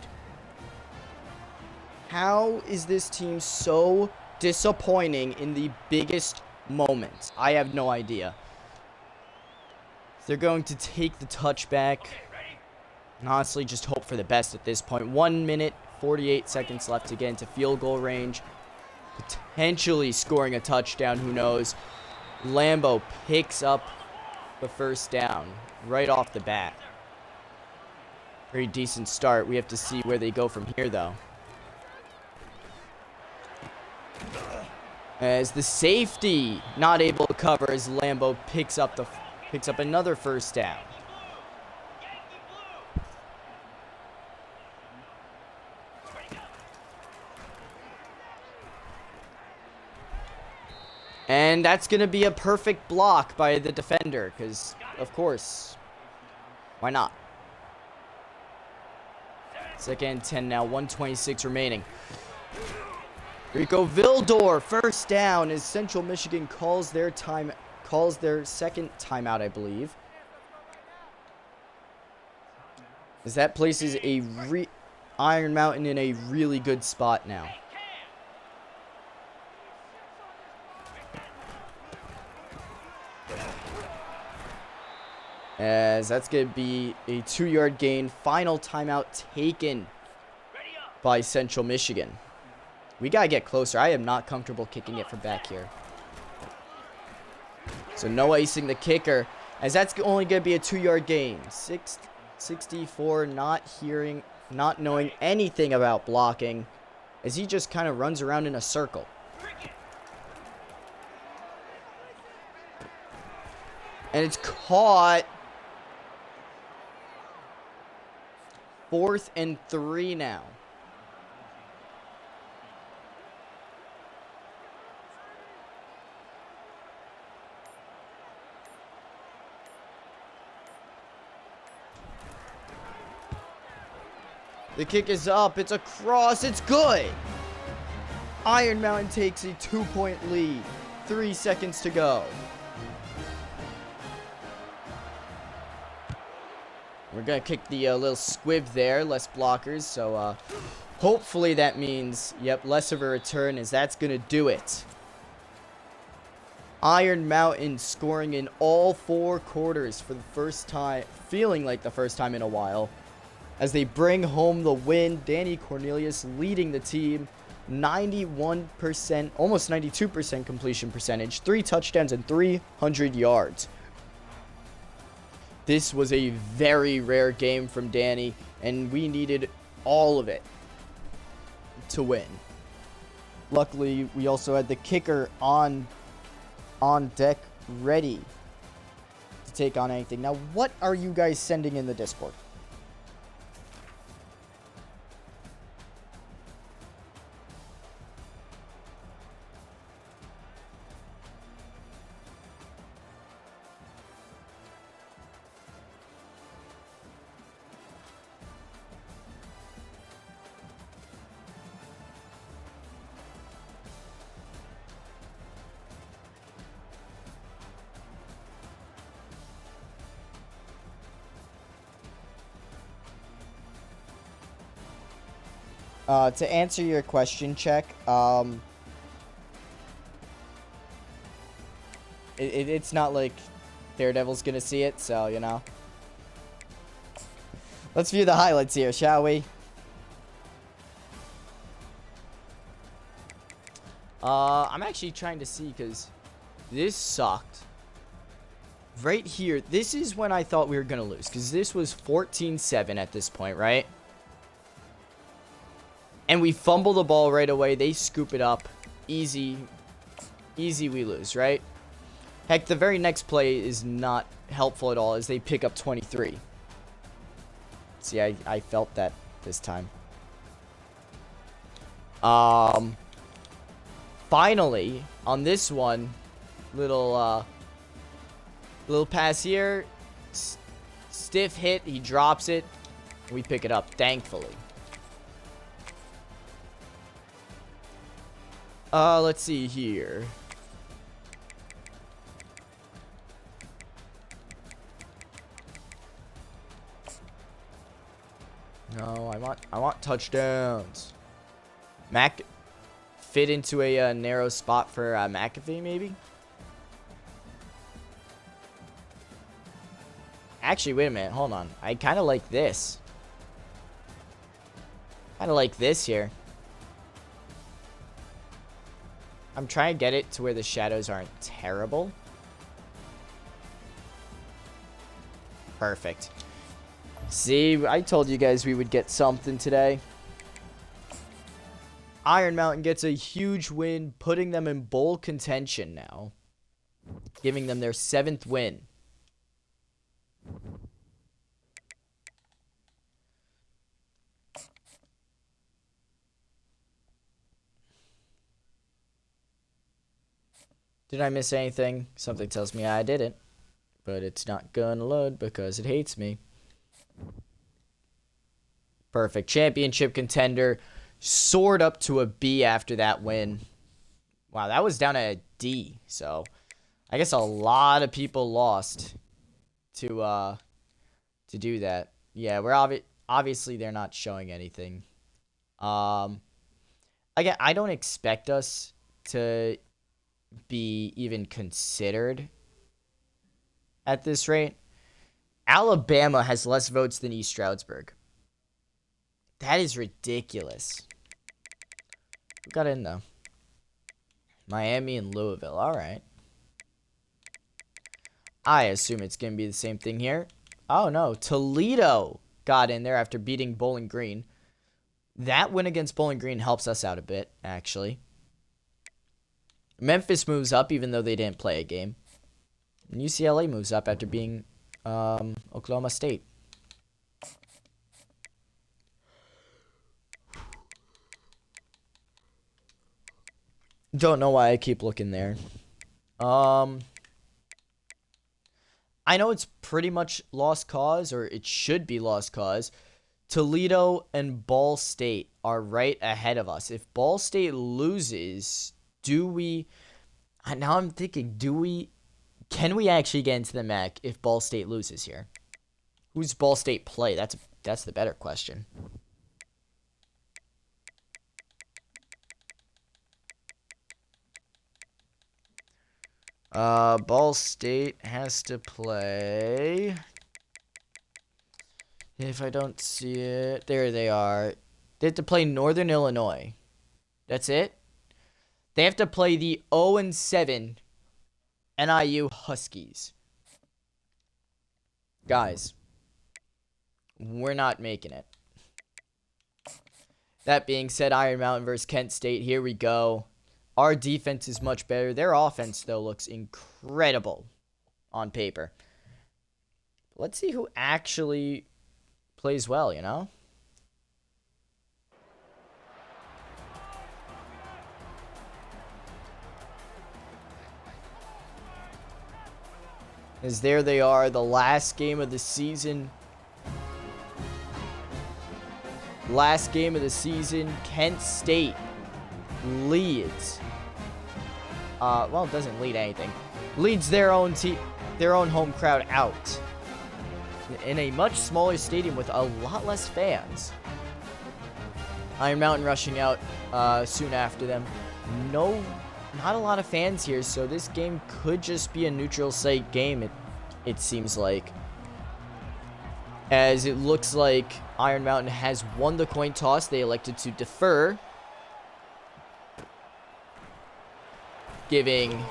How is this team so disappointing in the biggest moments? I have no idea. They're going to take the touchback. And honestly, just hope for the best at this point. 1 minute, 48 seconds left to get into field goal range. Potentially scoring a touchdown, who knows. Lambo picks up the first down right off the bat. Very decent start. We have to see where they go from here, though. As the safety not able to cover, as Lambo picks up another first down. And that's going to be a perfect block by the defender, because, of course, why not? Second and 10 now, 1:26 remaining. Rico Vildor, first down, as Central Michigan calls their second timeout, I believe. As that places Iron Mountain in a really good spot now. As that's going to be a 2-yard gain. Final timeout taken by Central Michigan. We got to get closer. I am not comfortable kicking it from back here. So no icing the kicker, as that's only going to be a 2-yard gain. 64 not knowing anything about blocking, as he just kind of runs around in a circle. And it's caught. 4th and 3 now. The kick is up. It's across. It's good. Iron Mountain takes a 2-point lead. 3 seconds to go. We're going to kick the little squib there. Less blockers. So hopefully that means, yep, less of a return, as that's going to do it. Iron Mountain scoring in all 4 quarters for the first time. Feeling like the first time in a while. As they bring home the win. Danny Cornelius leading the team. 91%, almost 92% completion percentage. 3 touchdowns and 300 yards. This was a very rare game from Danny, and we needed all of it to win. Luckily, we also had the kicker on deck, ready to take on anything. Now, what are you guys sending in the Discord? To answer your question, Check, it's not like Daredevil's gonna see it, so, you know. Let's view the highlights here, shall we? I'm actually trying to see, because this sucked. Right here, this is when I thought we were gonna lose, because this was 14-7 at this point, right? And we fumble the ball right away. They scoop it up. Easy. Easy, we lose, right? Heck, the very next play is not helpful at all, as they pick up 23. See, I felt that this time. Finally, on this one, little pass here. Stiff hit. He drops it. We pick it up, thankfully. Let's see here. No, I want touchdowns. Mac fit into a narrow spot for McAfee, maybe? Actually, wait a minute. Hold on. I kind of like this. Kind of like this here. I'm trying to get it to where the shadows aren't terrible. Perfect. See, I told you guys we would get something today. Iron Mountain gets a huge win, putting them in bowl contention now. Giving them their 7th win. Did I miss anything? Something tells me I didn't. But it's not gonna load because it hates me. Perfect. Championship contender. Soared up to a B after that win. Wow, that was down at a D. So, I guess a lot of people lost to do that. Yeah, we're obviously they're not showing anything. Again, I don't expect us to be even considered at this rate, Alabama has less votes than East Stroudsburg. That is ridiculous. Who got in, though? Miami and Louisville. All right. I assume it's going to be the same thing here. Oh, no. Toledo got in there after beating Bowling Green. That win against Bowling Green helps us out a bit, actually. Memphis moves up even though they didn't play a game. And UCLA moves up after being Oklahoma State. Don't know why I keep looking there. I know it's pretty much lost cause, or it should be lost cause. Toledo and Ball State are right ahead of us. If Ball State loses, do we... Now I'm thinking, can we actually get into the MAC if Ball State loses here? Who's Ball State play? That's the better question. Ball State has to play... If I don't see it... There they are. They have to play Northern Illinois. That's it? They have to play the 0-7 NIU Huskies. Guys, we're not making it. That being said, Iron Mountain versus Kent State. Here we go. Our defense is much better. Their offense, though, looks incredible on paper. Let's see who actually plays well, you know? As there they are, the last game of the season. Last game of the season, Kent State leads. Well, it doesn't lead anything. Leads their own home crowd out. In a much smaller stadium with a lot less fans. Iron Mountain rushing out soon after them. Not a lot of fans here, so this game could just be a neutral site game, it seems like. As it looks like Iron Mountain has won the coin toss. They elected to defer, giving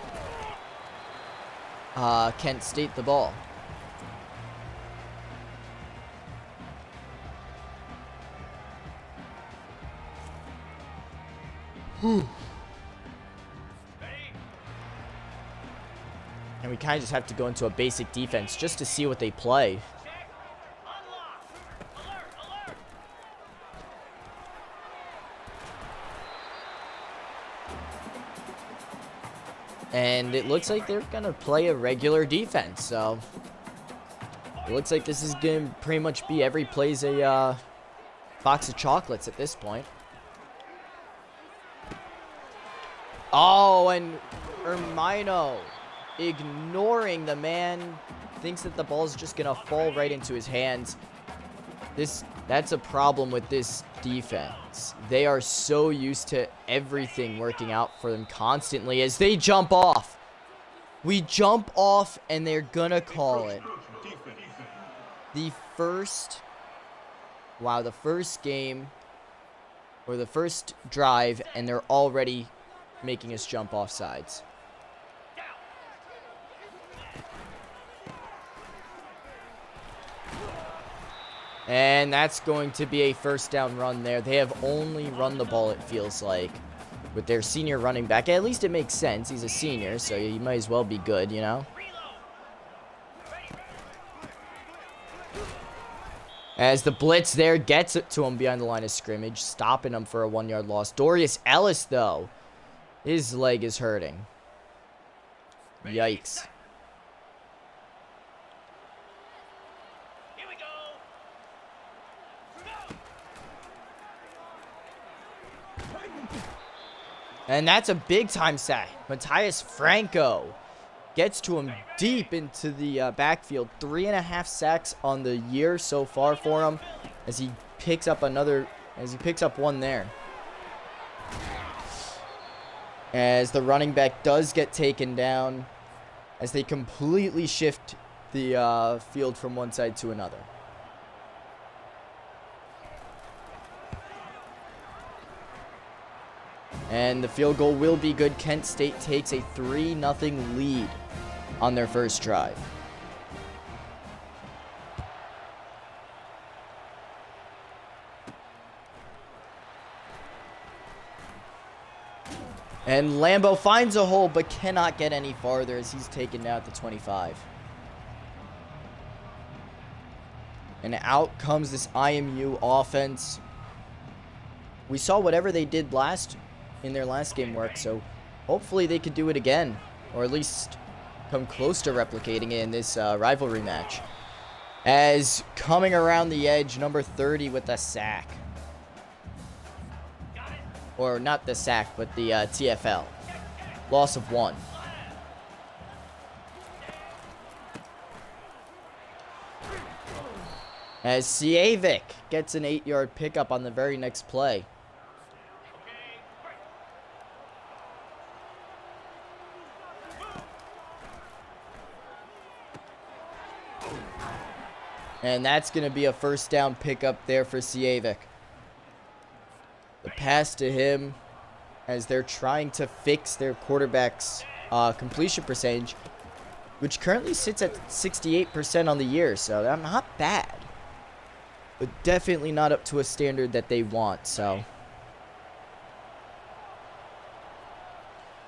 Kent State the ball. And we kind of just have to go into a basic defense just to see what they play. And it looks like they're going to play a regular defense. So it looks like this is going to pretty much be every play's a box of chocolates at this point. Oh, and Ermino, ignoring the man, thinks that the ball's just going to fall right into his hands. That's a problem with this defense. They are so used to everything working out for them constantly as they jump off. We jump off and they're going to call it. The first game or the first drive, and they're already making us jump off sides. And that's going to be a first down run there. They have only run the ball, it feels like, with their senior running back. At least it makes sense. He's a senior, so he might as well be good, you know? As the blitz there gets it to him behind the line of scrimmage, stopping him for a 1-yard loss. Dorius Ellis, though, his leg is hurting. Yikes. And that's a big-time sack. Matthias Franco gets to him deep into the backfield. 3.5 sacks on the year so far for him as he picks up one there. As the running back does get taken down, as they completely shift the field from one side to another. And the field goal will be good. Kent State takes a 3-0 lead on their first drive. And Lambo finds a hole but cannot get any farther as he's taken down at the 25. And out comes this IMU offense. We saw whatever they did in their last game work, so hopefully they could do it again, or at least come close to replicating it in this rivalry match. As coming around the edge, number 30 with the sack. Or not the sack, but the TFL. Loss of 1. As Sievik gets an 8-yard pickup on the very next play. And that's going to be a first down pickup there for Sievik. The pass to him as they're trying to fix their quarterback's completion percentage, which currently sits at 68% on the year, so that's not bad. But definitely not up to a standard that they want, so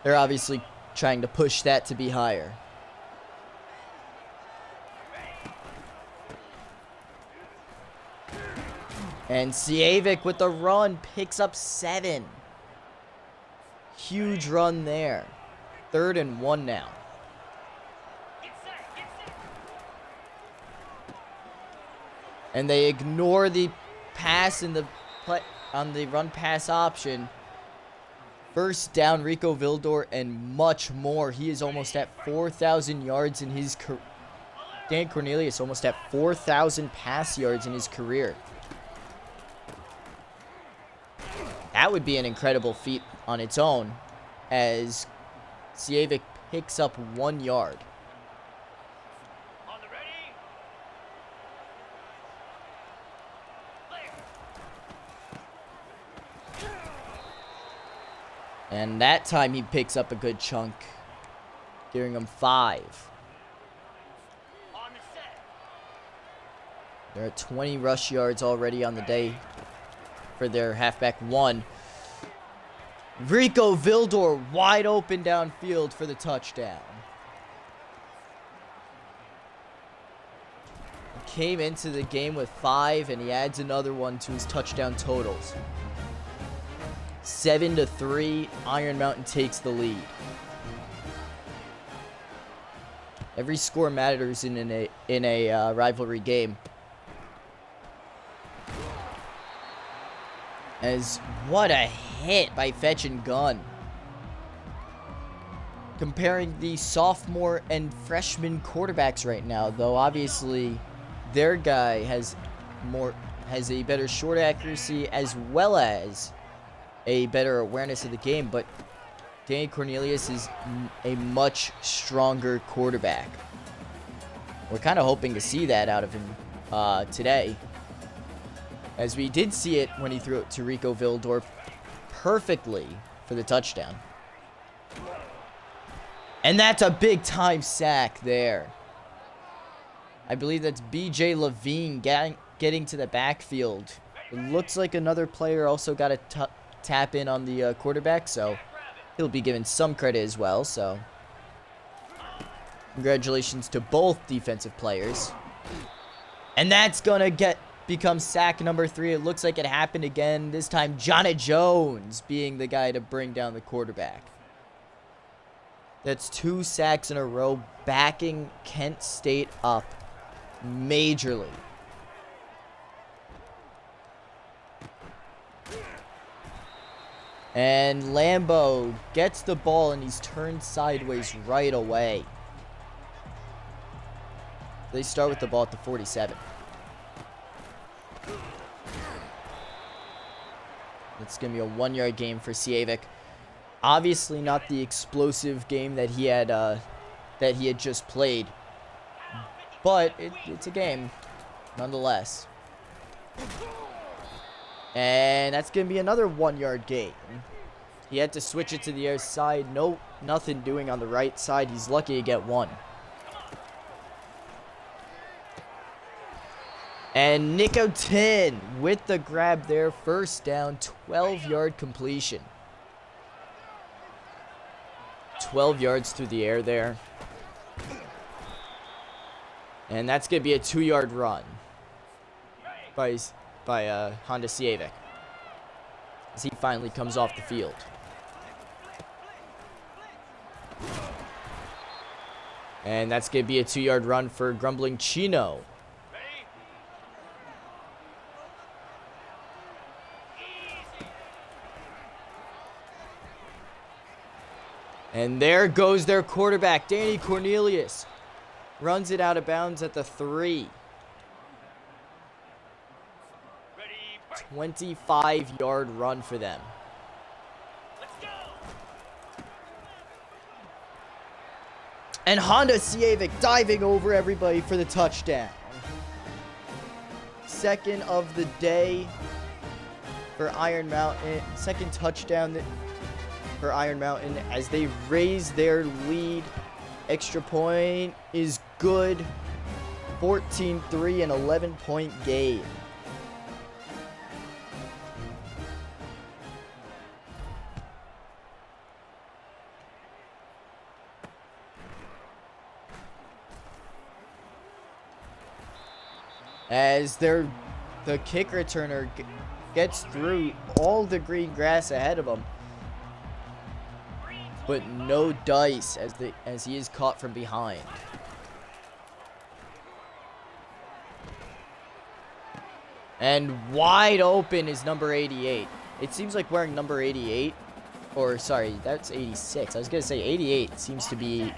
they're obviously trying to push that to be higher. And Sievik with the run picks up 7. Huge run there. 3rd and 1 now. And they ignore the pass in the play on the run pass option. First down, Rico Vildor and much more. He is almost at 4,000 yards in his career. Dan Cornelius almost at 4,000 pass yards in his career. That would be an incredible feat on its own, as Sievik picks up 1 yard. On the ready. And that time he picks up a good chunk, giving him 5. On the set. There are 20 rush yards already on the day for their halfback 1. Rico Vildor wide open downfield for the touchdown. He came into the game with 5, and he adds another one to his touchdown totals. 7-3, Iron Mountain takes the lead. Every score matters in a rivalry game. As what a hit by Fetch and Gunn. Comparing the sophomore and freshman quarterbacks right now, though obviously their guy has a better short accuracy as well as a better awareness of the game, but Danny Cornelius is a much stronger quarterback. We're kind of hoping to see that out of him today, as we did see it when he threw it to Rico Vildor perfectly for the touchdown. And that's a big time sack there. I believe that's BJ Levine getting to the backfield. It looks like another player also got a tap in on the quarterback, so he'll be given some credit as well. So congratulations to both defensive players. And that's going to become sack number 3. It looks like it happened again. This time, Johnny Jones being the guy to bring down the quarterback. That's 2 sacks in a row, backing Kent State up majorly. And Lambo gets the ball, and he's turned sideways right away. They start with the ball at the 47. It's going to be a 1-yard game for Sievik. Obviously not the explosive game that he had just played, But it's a game, nonetheless. And that's going to be another 1-yard gain. He had to switch it to the other side. Nothing doing on the right side. He's lucky to get one. And Nico 10 with the grab there. First down, 12-yard completion. 12 yards through the air there. And that's going to be a 2-yard run by Honda Civic as he finally comes off the field. And that's going to be a 2-yard run for Grumbling Chino. And there goes their quarterback, Danny Cornelius. Runs it out of bounds at the 3. 25-yard run for them. And Honda Civic diving over everybody for the touchdown. Second of the day for Iron Mountain. Second touchdown for Iron Mountain as they raise their lead. Extra point is good. 14-3, an 11-point game. As the kick returner gets through all the green grass ahead of him, but no dice as he is caught from behind. And wide open is number 88. It seems like wearing number 88, or sorry, that's 86. I was gonna say 88 seems to be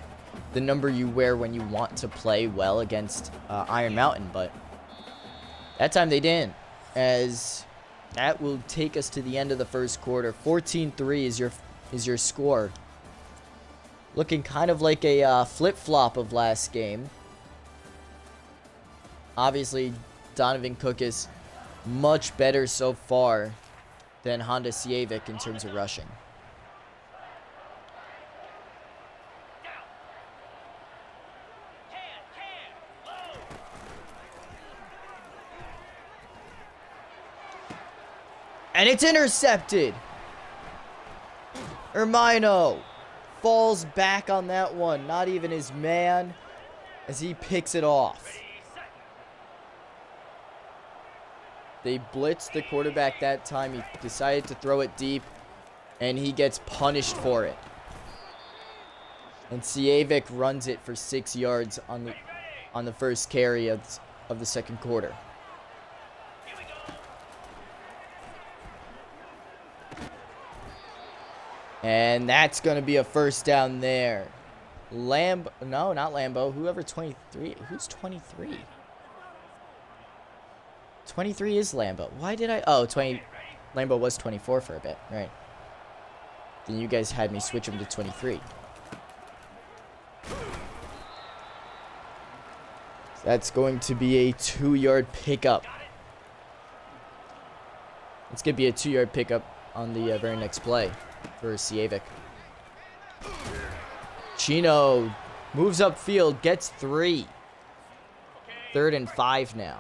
the number you wear when you want to play well against Iron Mountain, but that time they didn't, as that will take us to the end of the first quarter. 14-3 is your score. Looking kind of like a flip-flop of last game. Obviously, Donovan Cook is much better so far than Honda Civic in terms of rushing. And it's intercepted. Hermino falls back on that one. Not even his man as he picks it off. They blitzed the quarterback that time. He decided to throw it deep, and he gets punished for it. And Civic runs it for 6 yards on the first carry of the second quarter. And that's going to be a first down there. No, not Lambo. Whoever 23. Who's 23? 23 is Lambo. Why did I? Oh, 20. Lambo was 24 for a bit. Right. Then you guys had me switch him to 23. That's going to be a 2-yard pickup. It's going to be a 2-yard pickup on the very next play for Civic. Chino moves upfield, gets 3. 3rd and 5 now.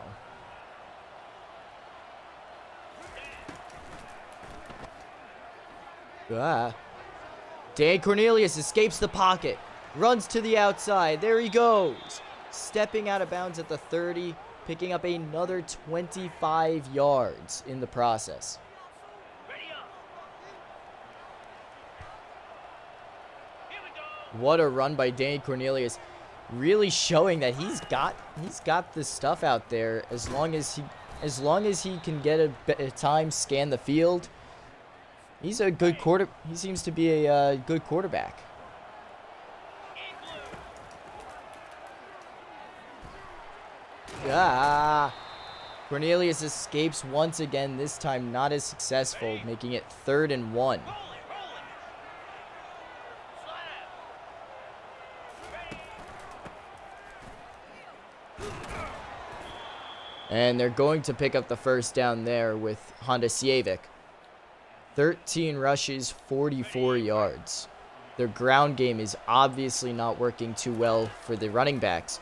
Dan Cornelius escapes the pocket, runs to the outside. There he goes. Stepping out of bounds at the 30, picking up another 25 yards in the process. What a run by Danny Cornelius, really showing that he's got the stuff out there. As long as he can get a time, scan the field, he's a good he seems to be a good quarterback. Cornelius escapes once again, this time not as successful, making it 3rd and 1. And they're going to pick up the first down there with Honda Civic. 13 rushes, 44 yards. Their ground game is obviously not working too well for the running backs.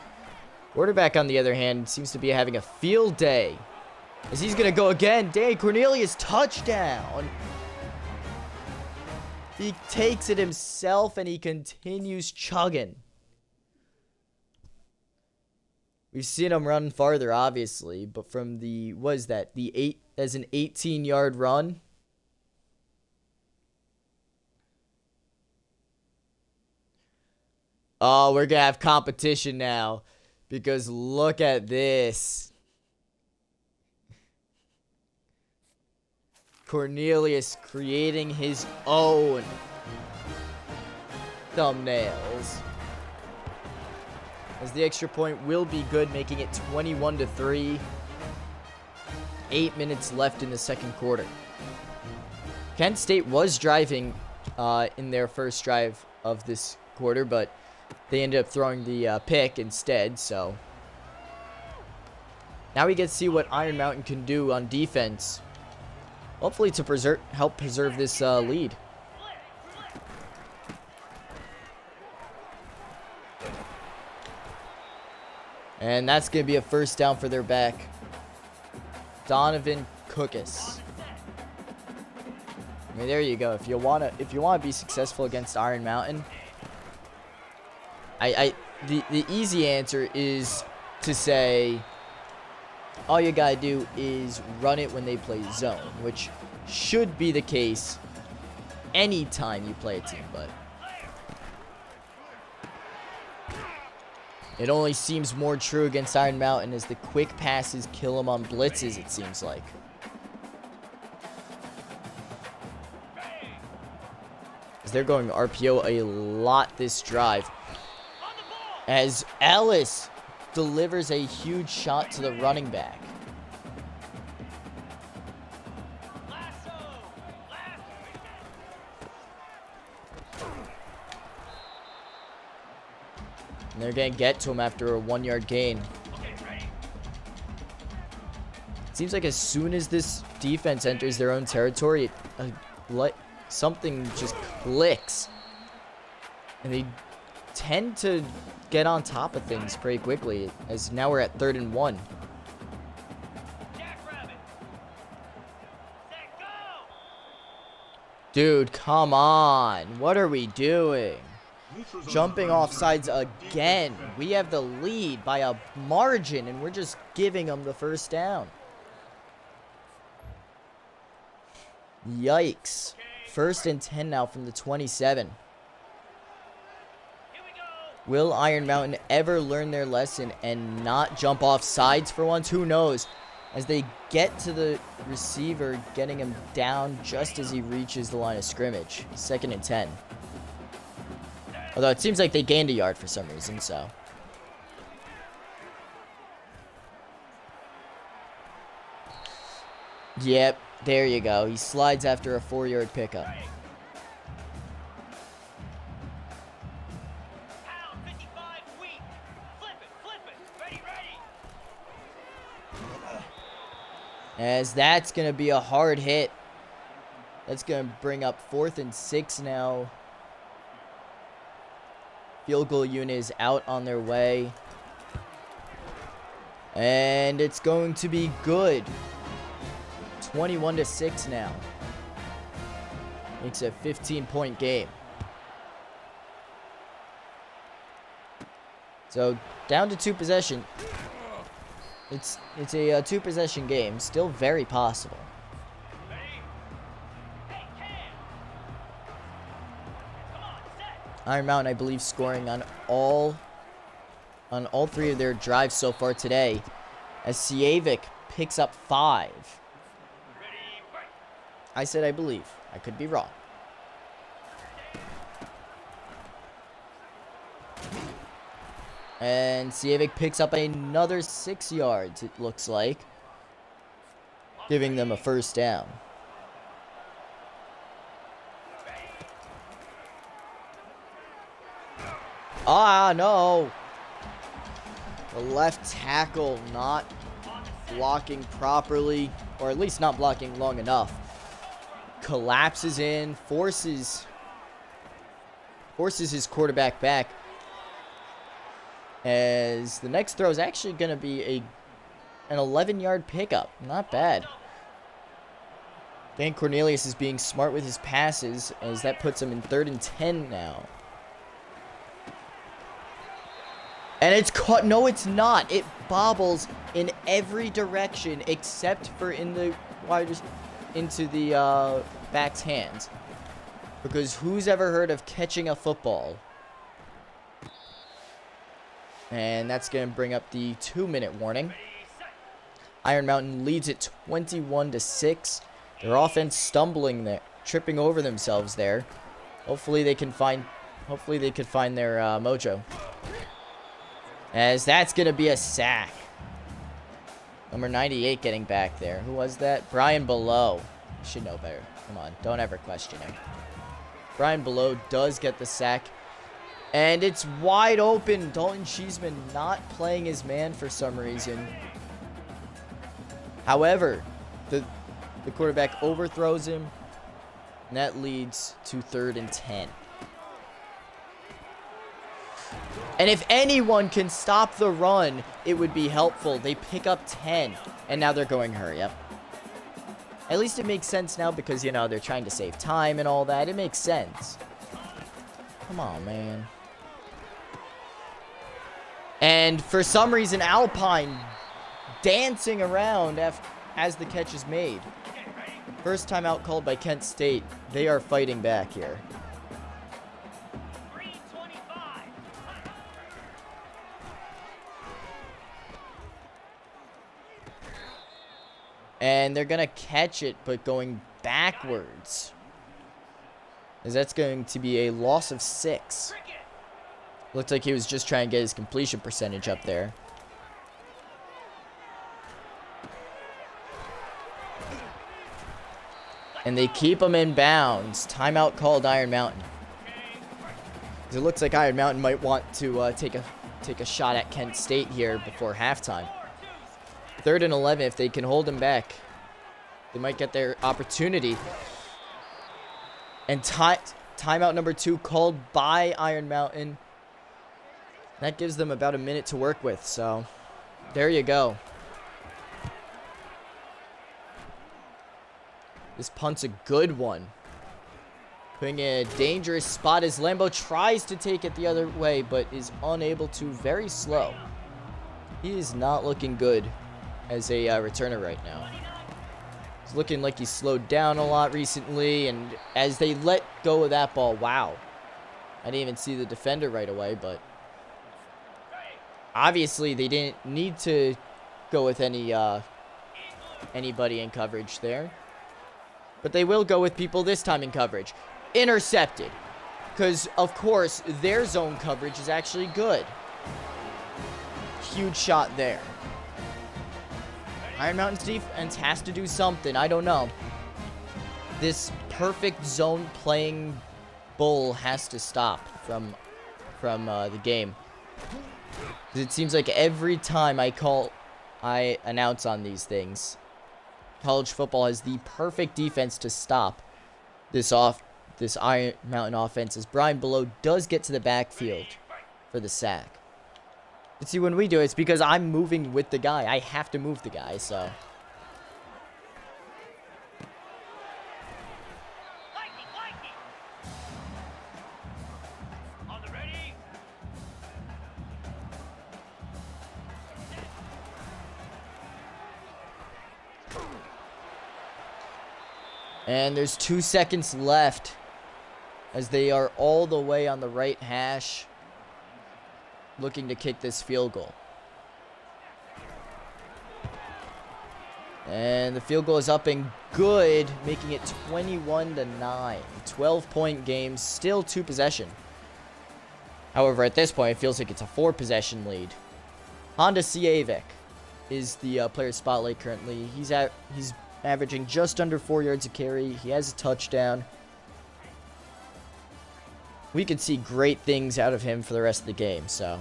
Quarterback, on the other hand, seems to be having a field day, as he's going to go again. Dang, Cornelius, touchdown. He takes it himself, and he continues chugging. We've seen him run farther, obviously, but from the, what is that, as an 18-yard run? Oh, we're going to have competition now, because look at this. Cornelius creating his own thumbnails. As the extra point will be good, making it 21-3. 8 minutes left in the second quarter. Kent State was driving in their first drive of this quarter, but they ended up throwing the pick instead, so. Now we get to see what Iron Mountain can do on defense. Hopefully to help preserve this lead. And that's going to be a first down for their back, Donovan Cookus. I mean, there you go. If you wanna be successful against Iron Mountain, the easy answer is to say all you gotta do is run it when they play zone, which should be the case anytime you play a team, but it only seems more true against Iron Mountain as the quick passes kill them on blitzes, it seems like. As they're going RPO a lot this drive. As Ellis delivers a huge shot to the running back. And they're going to get to him after a 1-yard gain. It seems like as soon as this defense enters their own territory, something just clicks. And they tend to get on top of things pretty quickly, as now we're at 3rd and 1. Dude, come on. What are we doing? Jumping off sides again. We have the lead by a margin, and we're just giving them the first down. Yikes. 1st and 10 now from the 27. Will Iron Mountain ever learn their lesson and not jump off sides for once? Who knows? As they get to the receiver, getting him down just as he reaches the line of scrimmage. 2nd and 10. Although it seems like they gained a yard for some reason, so. Yep, there you go. He slides after a 4-yard pickup. As that's going to be a hard hit. That's going to bring up 4th and 6 now. Field goal unit is out on their way. And it's going to be good. 21-6 now. Makes it a 15-point game. So down to 2 possession. It's a 2-possession game. Still very possible. Iron Mountain, I believe, scoring on all 3 of their drives so far today, as Ciavic picks up 5. I said I believe. I could be wrong. And Ciavic picks up another 6 yards, it looks like, giving them a first down. Ah, no. The left tackle not blocking properly, or at least not blocking long enough. Collapses in, forces his quarterback back. As the next throw is actually going to be an 11-yard pickup. Not bad. Dan Cornelius is being smart with his passes, as that puts him in 3rd and 10 now. And it's caught. No, it's not. It bobbles in every direction except for into the back's hands. Because who's ever heard of catching a football? And that's going to bring up the 2-minute warning. Iron Mountain leads it 21-6. Their offense stumbling there, tripping over themselves there. Hopefully they could find their mojo. As that's going to be a sack. Number 98 getting back there. Who was that? Brian Below. Should know better. Come on, don't ever question him. Brian Below does get the sack. And it's wide open. Dalton Cheeseman not playing his man for some reason. However, the quarterback overthrows him. And that leads to 3rd and 10. And if anyone can stop the run, it would be helpful. They pick up 10. And now they're going hurry up. At least it makes sense now because, you know, they're trying to save time and all that. It makes sense. Come on, man. And for some reason, Alpine dancing around as the catch is made. First time out called by Kent State. They are fighting back here. And they're going to catch it, but going backwards. As that's going to be a loss of 6. Looks like he was just trying to get his completion percentage up there. And they keep him in bounds. Timeout called Iron Mountain. It looks like Iron Mountain might want to take a shot at Kent State here before halftime. 3rd and 11, if they can hold him back, they might get their opportunity. And timeout number 2 called by Iron Mountain. That gives them about a minute to work with, so there you go. This punt's a good one. Putting in a dangerous spot as Lambo tries to take it the other way, but is unable to. Very slow. He is not looking good as a returner right now. It's looking like he's slowed down a lot recently, and as they let go of that ball, wow. I didn't even see the defender right away, but obviously they didn't need to go with anybody in coverage there. But they will go with people this time in coverage. Intercepted. Because, of course, their zone coverage is actually good. Huge shot there. Iron Mountain's defense has to do something. I don't know. This perfect zone playing bull has to stop from the game. It seems like every time I announce on these things, college football has the perfect defense to stop this Iron Mountain offense, as Brian Below does get to the backfield for the sack. But see, when we do it, it's because I'm moving with the guy. I have to move the guy, so. On the ready. And there's 2 seconds left as they are all the way on the right hash looking to kick this field goal. And the field goal is up and good, making it 21-9. 12-point game, still 2 possession. However, at this point, it feels like it's a 4-possession lead. Honda Ciavic is the player spotlight currently. He's averaging just under 4 yards a carry. He has a touchdown. We could see great things out of him for the rest of the game, so.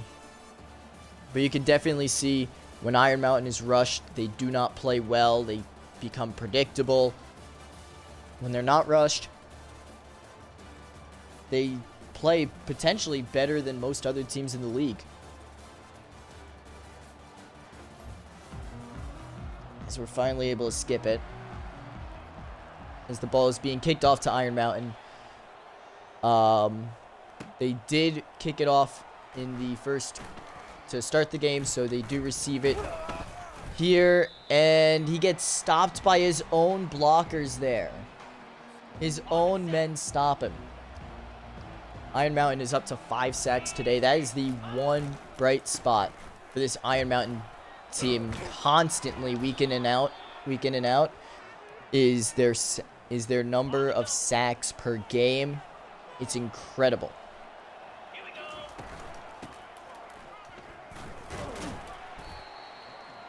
But you can definitely see When Iron Mountain is rushed, they do not play well. They become predictable. When they're not rushed, they play potentially better than most other teams in the league. So we're finally able to skip it. As the ball is being kicked off to Iron Mountain. They did kick it off in the first to start the game, so they do receive it here, and he gets stopped by his own blockers there. His own men stop him. Iron Mountain is up to 5 sacks today. That is the one bright spot for this Iron Mountain team. Constantly week in and out, is their number of sacks per game. It's incredible.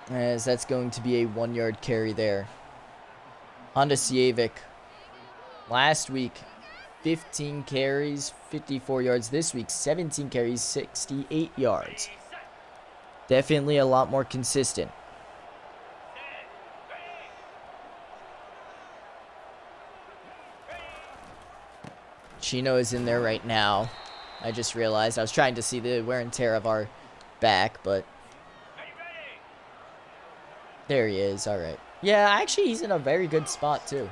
As that's going to be a 1-yard carry there. Honda Civic. Last week, 15 carries, 54 yards. This week, 17 carries, 68 yards. Definitely a lot more consistent. Chino is in there right now. I just realized I was trying to see the wear and tear of our back, but there he is. All right. Yeah, actually, he's in a very good spot, too.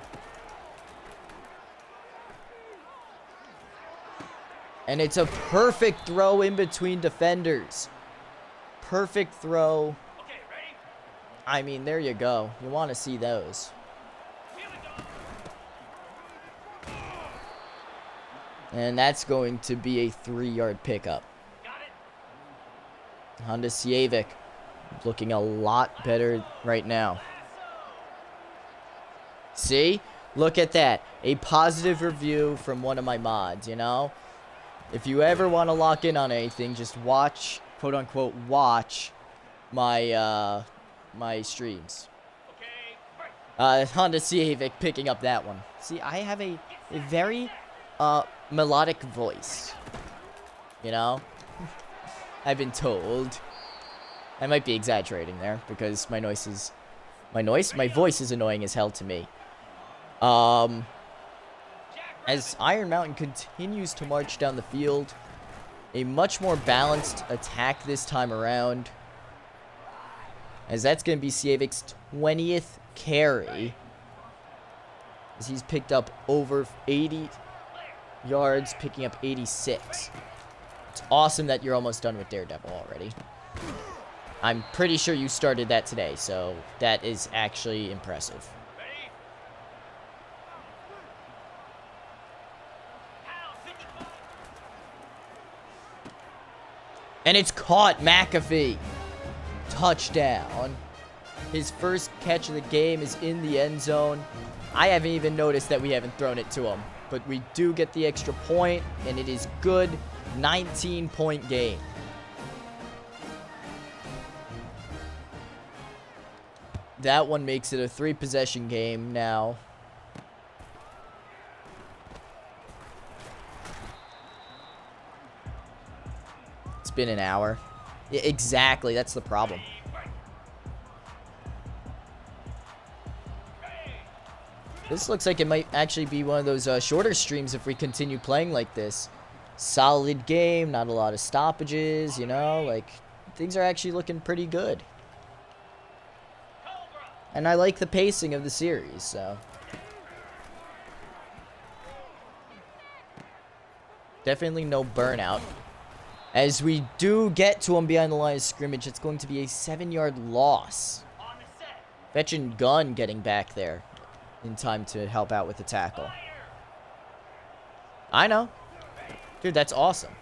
And it's a perfect throw in between defenders. Perfect throw. I mean, there you go. You want to see those. And that's going to be a 3-yard pickup. Honda Civic looking a lot better right now. See? Look at that. A positive review from one of my mods, you know? If you ever want to lock in on anything, just watch, quote-unquote, watch my, my streams. Honda Civic picking up that one. See, I have a very, melodic voice. You know? I've been told. I might be exaggerating there because my voice is annoying as hell to me. As Iron Mountain continues to march down the field, a much more balanced attack this time around. As that's going to be Civic's 20th carry. As he's picked up over 80 yards, picking up 86. It's awesome that you're almost done with Daredevil already. I'm pretty sure you started that today, so that is actually impressive. And it's caught. McAfee. Touchdown. His first catch of the game is in the end zone. I haven't even noticed that we haven't thrown it to him. But we do get the extra point, and it is good. 19-point game. That one makes it a 3-possession game now. It's been an hour. Yeah, exactly, that's the problem. This looks like it might actually be one of those shorter streams if we continue playing like this. Solid game, not a lot of stoppages, you know, like, things are actually looking pretty good. And I like the pacing of the series, so. Definitely no burnout. As we do get to him behind the line of scrimmage, it's going to be a 7-yard loss. Fetching Gunn getting back there in time to help out with the tackle. I know. Dude, that's awesome.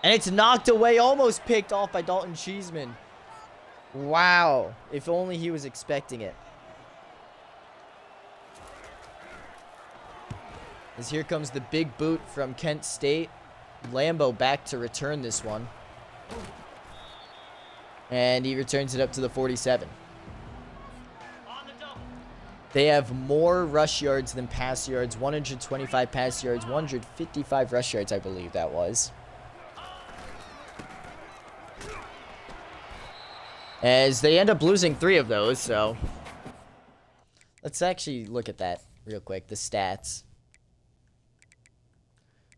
And it's knocked away, almost picked off by Dalton Cheeseman. Wow. If only he was expecting it. As here comes the big boot from Kent State. Lambo back to return this one. And he returns it up to the 47. They have more rush yards than pass yards. 125 pass yards, 155 rush yards, I believe that was. As they end up losing 3 of those, so let's actually look at that real quick. The stats.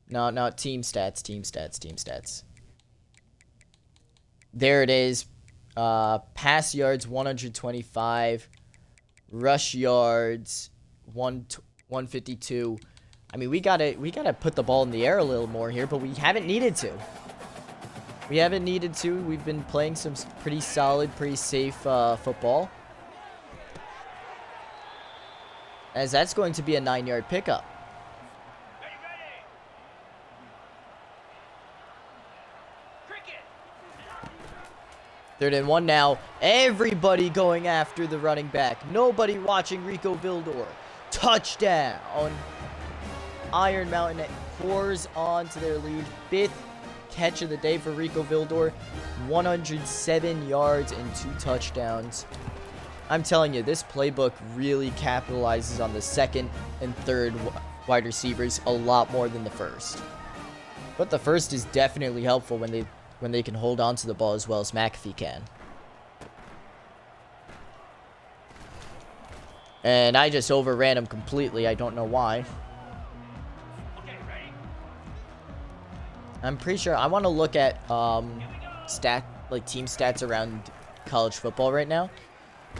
No, team stats. There it is. Pass yards 125, rush yards 152. I mean, we gotta put the ball in the air a little more here, but we haven't needed to. We've been playing some pretty solid, pretty safe football. As that's going to be a 9-yard pickup. Ready, ready. Cricket. 3rd and 1 now. Everybody going after the running back. Nobody watching Rico Vildor. Touchdown. Iron Mountain pours on to their lead. 5th catch of the day for Rico Vildor. 107 yards and 2 touchdowns. I'm telling you, this playbook really capitalizes on the 2nd and 3rd wide receivers a lot more than the 1st. But the 1st is definitely helpful when they can hold on to the ball as well as McAfee can. And I just overran him completely. I don't know why. Okay, ready? I'm pretty sure I want to look at team stats around college football right now,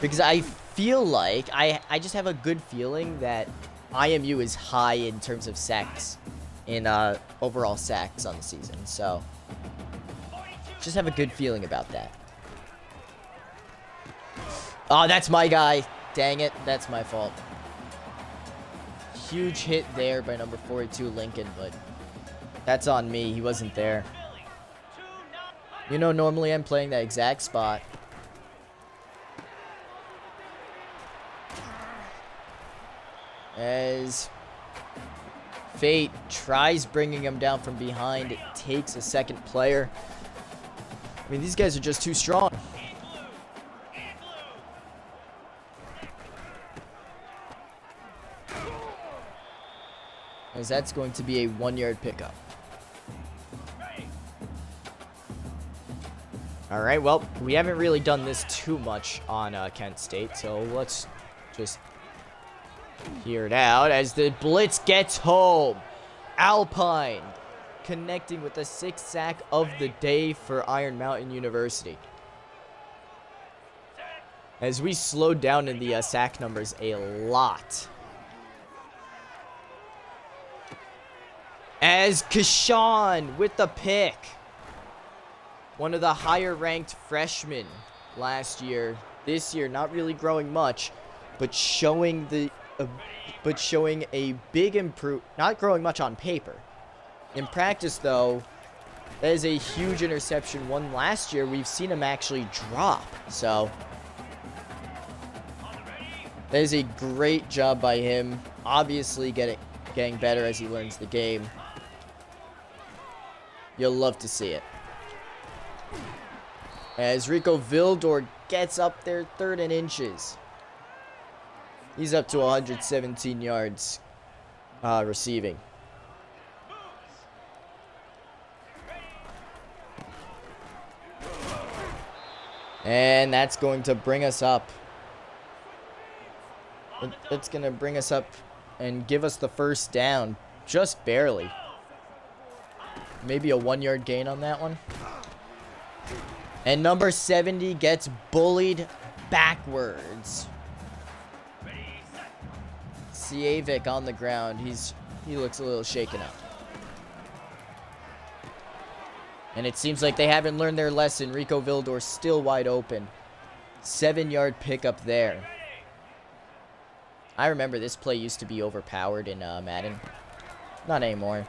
because I feel like I just have a good feeling that IMU is high in terms of sacks, in overall sacks on the season. So just have a good feeling about that. Oh, that's my guy. Dang it, that's my fault. Huge hit there by number 42 Lincoln, but that's on me. He wasn't there. You know, normally I'm playing that exact spot. As Fate tries bringing him down from behind, it takes a 2nd player. I mean, these guys are just too strong. As that's going to be a 1-yard pickup. Alright, well, we haven't really done this too much on Kent State, so let's just hear it out as the blitz gets home. Alpine connecting with the 6th sack of the day for Iron Mountain University. As we slowed down in the sack numbers a lot. As Kashawn with the pick. One of the higher ranked freshmen last year. This year, not really growing much, but showing a big improve. Not growing much on paper. In practice, though, that is a huge interception. One last year, we've seen him actually drop. So that is a great job by him. Obviously, getting better as he learns the game. You'll love to see it. As Rico Vildor gets up there, 3rd and inches. He's up to 117 yards receiving. And that's going to bring us up. That's going to bring us up and give us the 1st down. Just barely. Maybe a 1-yard gain on that one. And number 70 gets bullied backwards. Siavik on the ground. He looks a little shaken up. And it seems like they haven't learned their lesson. Rico Vildor still wide open. 7-yard pickup there. I remember this play used to be overpowered in Madden. Not anymore.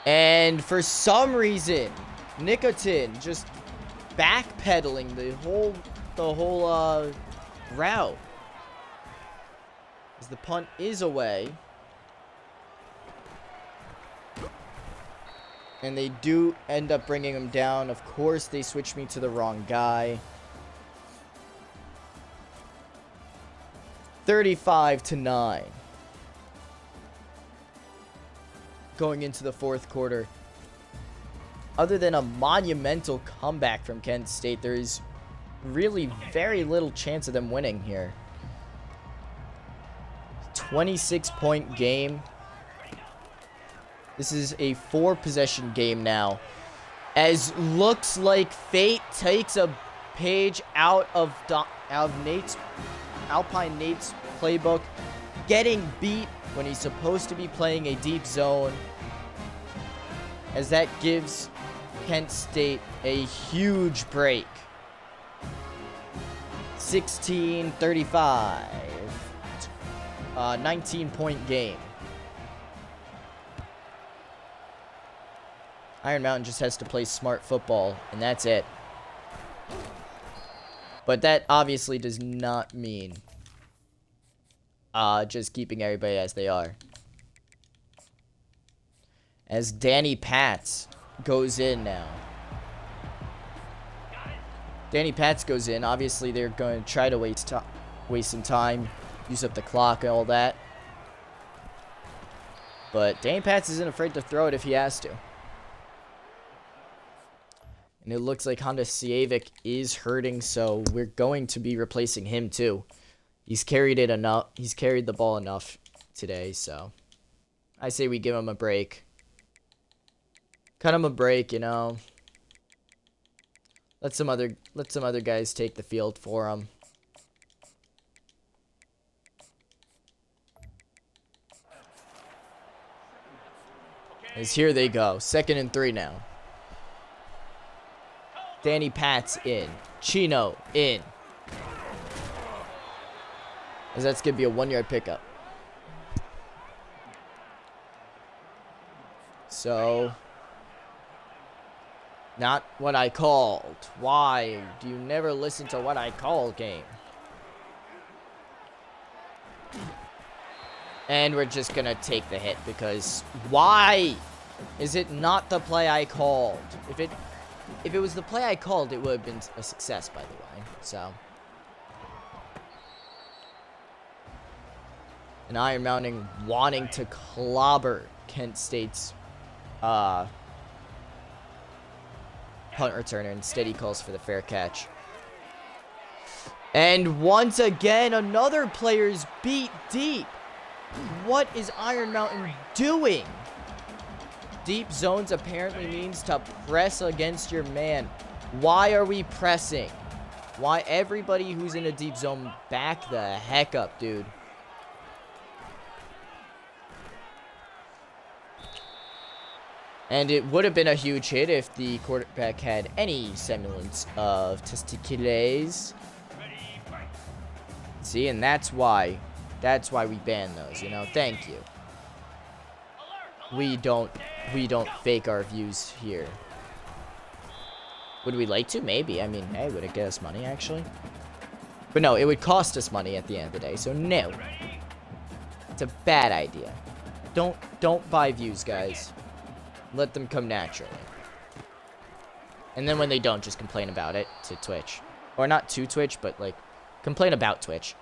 And for some reason, Nicotin just backpedaling the whole route. As the punt is away. And they do end up bringing him down. Of course, they switched me to the wrong guy. 35-9. Going into the 4th quarter. other than a monumental comeback from Kent State, there is really very little chance of them winning here. 26-point game. This is a 4-possession game now. As looks like fate takes a page out of Alpine Nate's playbook, getting beat when he's supposed to be playing a deep zone, as that gives Kent State a huge break. 16-35, 19-point game. Iron Mountain just has to play smart football, and that's it. But that obviously does not mean just keeping everybody as they are. As Danny Pats goes in now. Danny Pats goes in. Obviously, they're going to try to waste some time, use up the clock and all that. But Danny Pats isn't afraid to throw it if he has to. And it looks like Honda Sievic is hurting, so we're going to be replacing him too. He's carried it enough. He's carried the ball enough today, so I say we give him a break. Cut him a break, you know. Let some other guys take the field for him. As here they go. 2nd and 3 now. Danny Pats in. Chino in. As that's going to be a 1-yard pickup. So, not what I called. Why do you never listen to what I call, game? And we're just going to take the hit because why is it not the play I called? If it was the play I called, it would have been a success, by the way. So, and Iron Mountain wanting to clobber Kent State's punt returner. Instead, he calls for the fair catch. And once again, another player's beat deep. What is Iron Mountain doing? Deep zones apparently means to press against your man. Why are we pressing? Why everybody who's in a deep zone, back the heck up, dude. And it would have been a huge hit if the quarterback had any semblance of testicules. See, and that's why we ban those, you know. Thank you. We don't fake our views here. Would we like to? Maybe. I mean, hey, would it get us money, actually? But no, it would cost us money at the end of the day, so no. It's a bad idea. Don't buy views, guys. Let them come naturally. And then when they don't, just complain about it to Twitch. Or not to Twitch, but, like, complain about Twitch.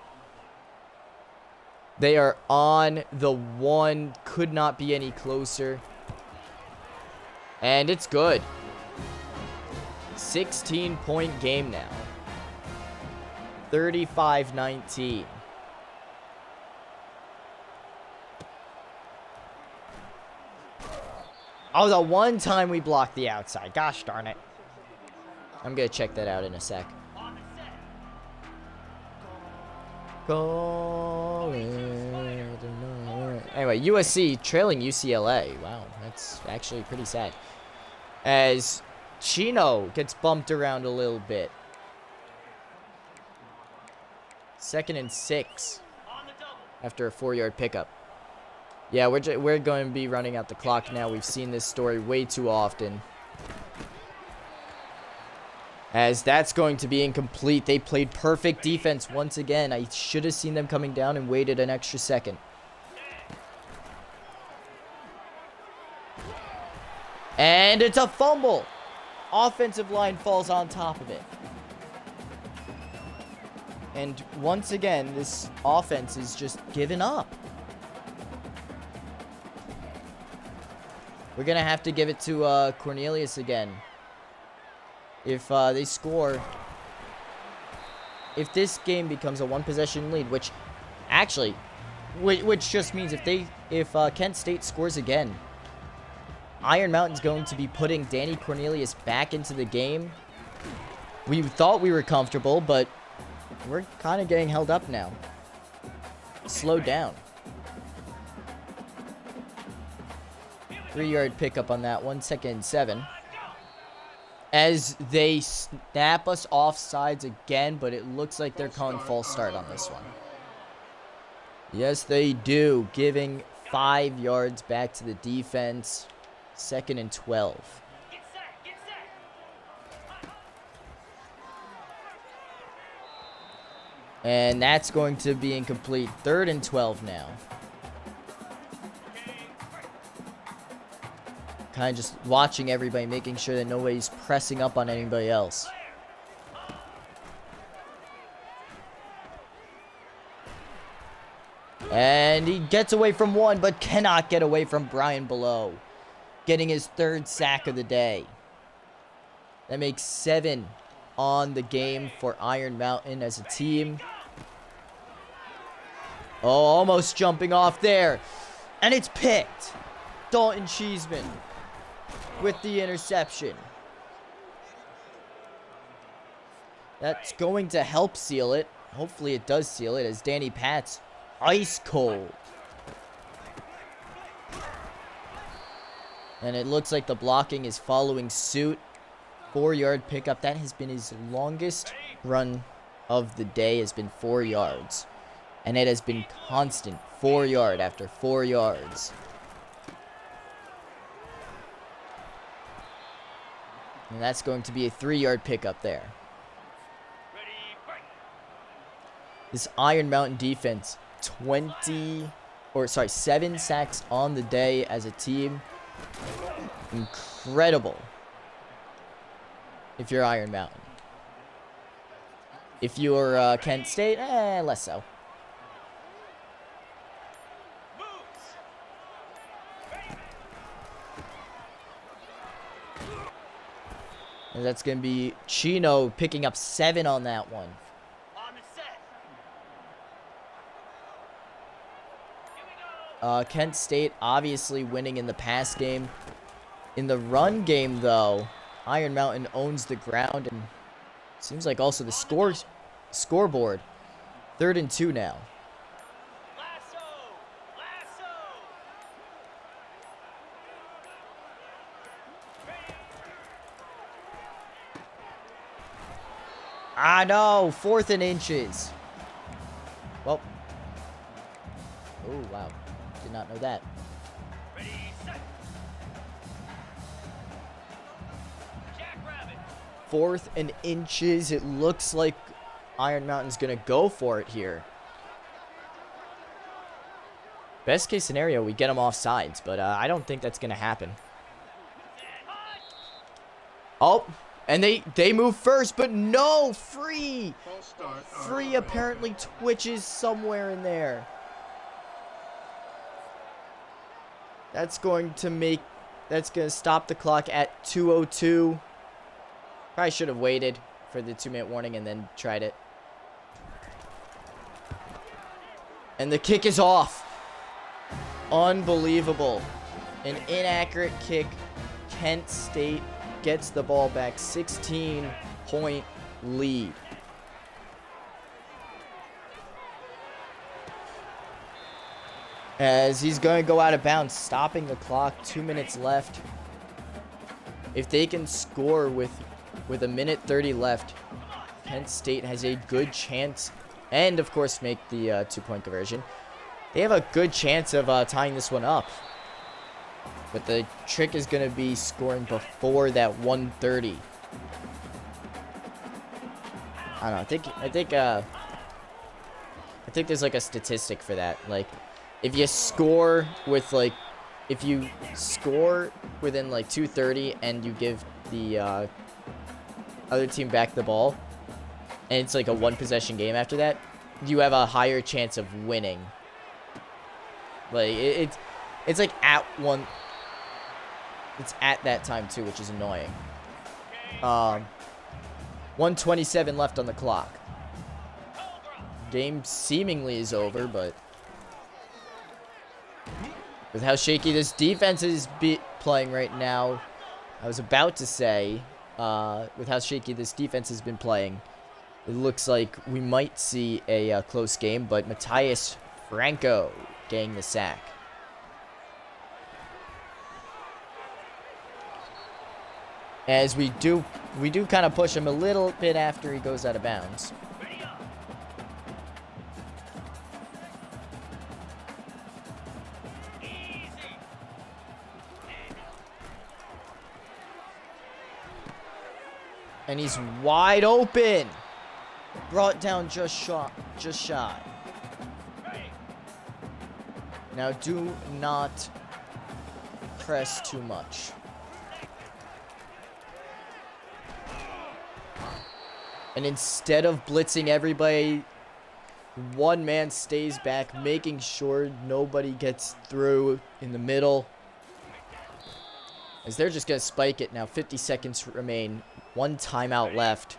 They are on the 1. Could not be any closer. And it's good. 16-point game now. 35-19. Oh, the one time we blocked the outside. Gosh darn it. I'm going to check that out in a sec. Anyway, USC trailing UCLA. Wow, that's actually pretty sad. As Chino gets bumped around a little bit. 2nd and 6 after a 4-yard pickup. Yeah, we're going to be running out the clock now. We've seen this story way too often. As that's going to be incomplete. They played perfect defense once again. I should have seen them coming down and waited an extra second. And it's a fumble. Offensive line falls on top of it. And once again, this offense is just giving up. We're going to have to give it to Cornelius again. If they score, if this game becomes a one-possession lead, which actually, which just means if Kent State scores again, Iron Mountain's going to be putting Danny Cornelius back into the game. We thought we were comfortable, but we're kind of getting held up now. Slow down. 3-yard pickup on that one, 2nd and 7. As they snap us off sides again, but it looks like they're calling false start on this one. Yes, they do, giving 5 yards back to the defense. 2nd and 12. Get set, get set. And that's going to be incomplete. 3rd and 12 now. Kind of just watching everybody, making sure that nobody's pressing up on anybody else. And he gets away from one, but cannot get away from Brian Below, getting his 3rd sack of the day. That makes 7 on the game for Iron Mountain as a team. Oh, almost jumping off there. And it's picked. Dalton Cheeseman with the interception. That's going to help seal it. Hopefully it does seal it, as Danny Pat's ice cold. And it looks like the blocking is following suit. 4-yard pickup. That has been his longest run of the day, has been 4 yards. And it has been constant. 4 yard after 4 yards. And that's going to be a 3-yard pickup there. Ready, break. This Iron Mountain defense, 7 sacks on the day as a team. Incredible. If you're Iron Mountain. If you're Kent State, less so. And that's going to be Chino picking up 7 on that one. On the set. Here we go. Kent State obviously winning in the pass game. In the run game, though, Iron Mountain owns the ground, and seems like also the scoreboard. 3rd and 2 now. Lasso, lasso. Ah, no. 4th and inches. Well. Oh, wow. Did not know that. Ready, set. Jackrabbit. 4th and inches. It looks like Iron Mountain's going to go for it here. Best case scenario, we get them off sides, but I don't think that's going to happen. Oh, and they move first, but no, free. Free apparently twitches somewhere in there. That's going to stop the clock at 2:02. Probably should have waited for the 2-minute warning and then tried it. And the kick is off. Unbelievable. An inaccurate kick. Kent State gets the ball back. 16-point lead. As he's going to go out of bounds, stopping the clock. 2 minutes left. If they can score with 1:30 left, Kent State has a good chance, and of course make the 2-point conversion. They have a good chance of tying this one up. But the trick is going to be scoring before that 1:30. I don't know. I think there's like a statistic for that. Like, if you score within like 2:30 and you give the other team back the ball, and it's like a 1-possession game after that, you have a higher chance of winning. Like it's like at one. It's at that time too, which is annoying. 1:27 left on the clock. Game seemingly is over, but with how shaky this defense is playing right now, I was about to say, with how shaky this defense has been playing, it looks like we might see a close game, but Matthias Franco getting the sack. As we do kind of push him a little bit after he goes out of bounds. And he's wide open. Brought down just shy. Now do not press too much. And instead of blitzing everybody, one man stays back, making sure nobody gets through in the middle. As they're just going to spike it now. 50 seconds remain. 1 timeout left.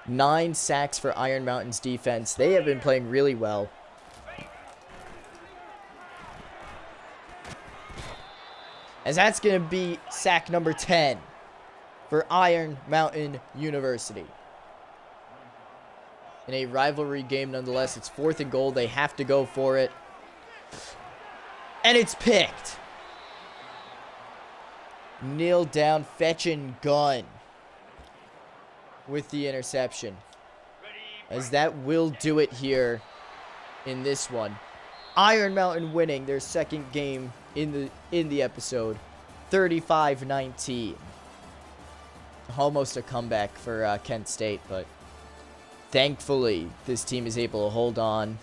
9 sacks for Iron Mountain's defense. They have been playing really well. As that's going to be sack number 10 for Iron Mountain University. In a rivalry game nonetheless, it's 4th and goal. They have to go for it. And it's picked. Kneel down, fetch and gun with the interception. As that will do it here in this one. Iron Mountain winning their second game in the episode, 35-19. Almost a comeback for Kent State, but thankfully this team is able to hold on.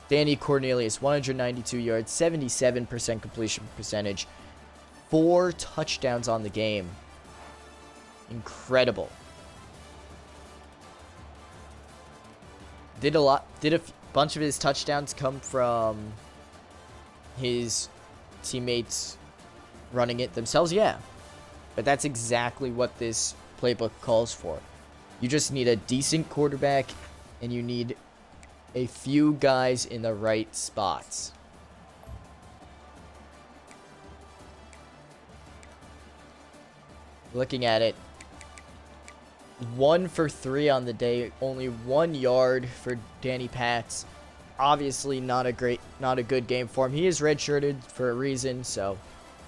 Danny Cornelius, 192 yards, 77% completion percentage, 4 touchdowns on the game. Incredible. Did a bunch of his touchdowns come from his teammates running it themselves? Yeah. But that's exactly what this playbook calls for. You just need a decent quarterback, and you need a few guys in the right spots. Looking at it, 1 for 3 on the day, only 1 yard for Danny Pats. Obviously not a good game for him. He is redshirted for a reason, so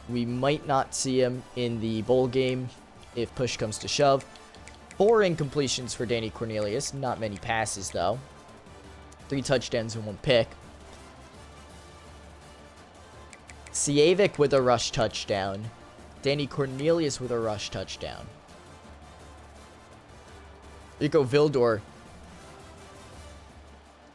we might not see him in the bowl game if push comes to shove. 4 incompletions for Danny Cornelius. Not many passes, though. 3 touchdowns and 1 pick. Siavik with a rush touchdown. Danny Cornelius with a rush touchdown. Rico Vildor.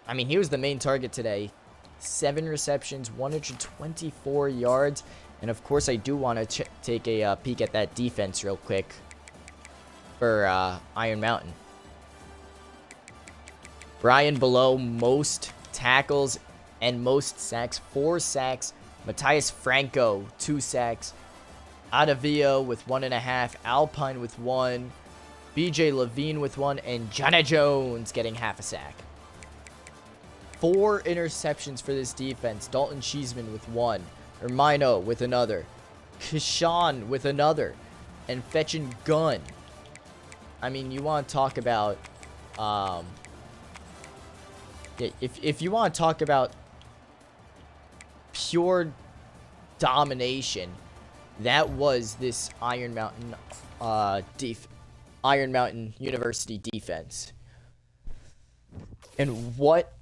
I mean, he was the main target today. 7 receptions, 124 yards. And of course, I do want to take a peek at that defense real quick for Iron Mountain. Brian Below, most tackles and most sacks. 4 sacks. Matthias Franco, 2 sacks. Adavio with 1.5. Alpine with 1. BJ Levine with 1. And Jana Jones getting half a sack. 4 interceptions for this defense. Dalton Cheeseman with 1. Hermino with another. Kishan with another. And Fetch and Gun. I mean, you want to talk about... if you want to talk about pure domination, that was this Iron Mountain University defense. And what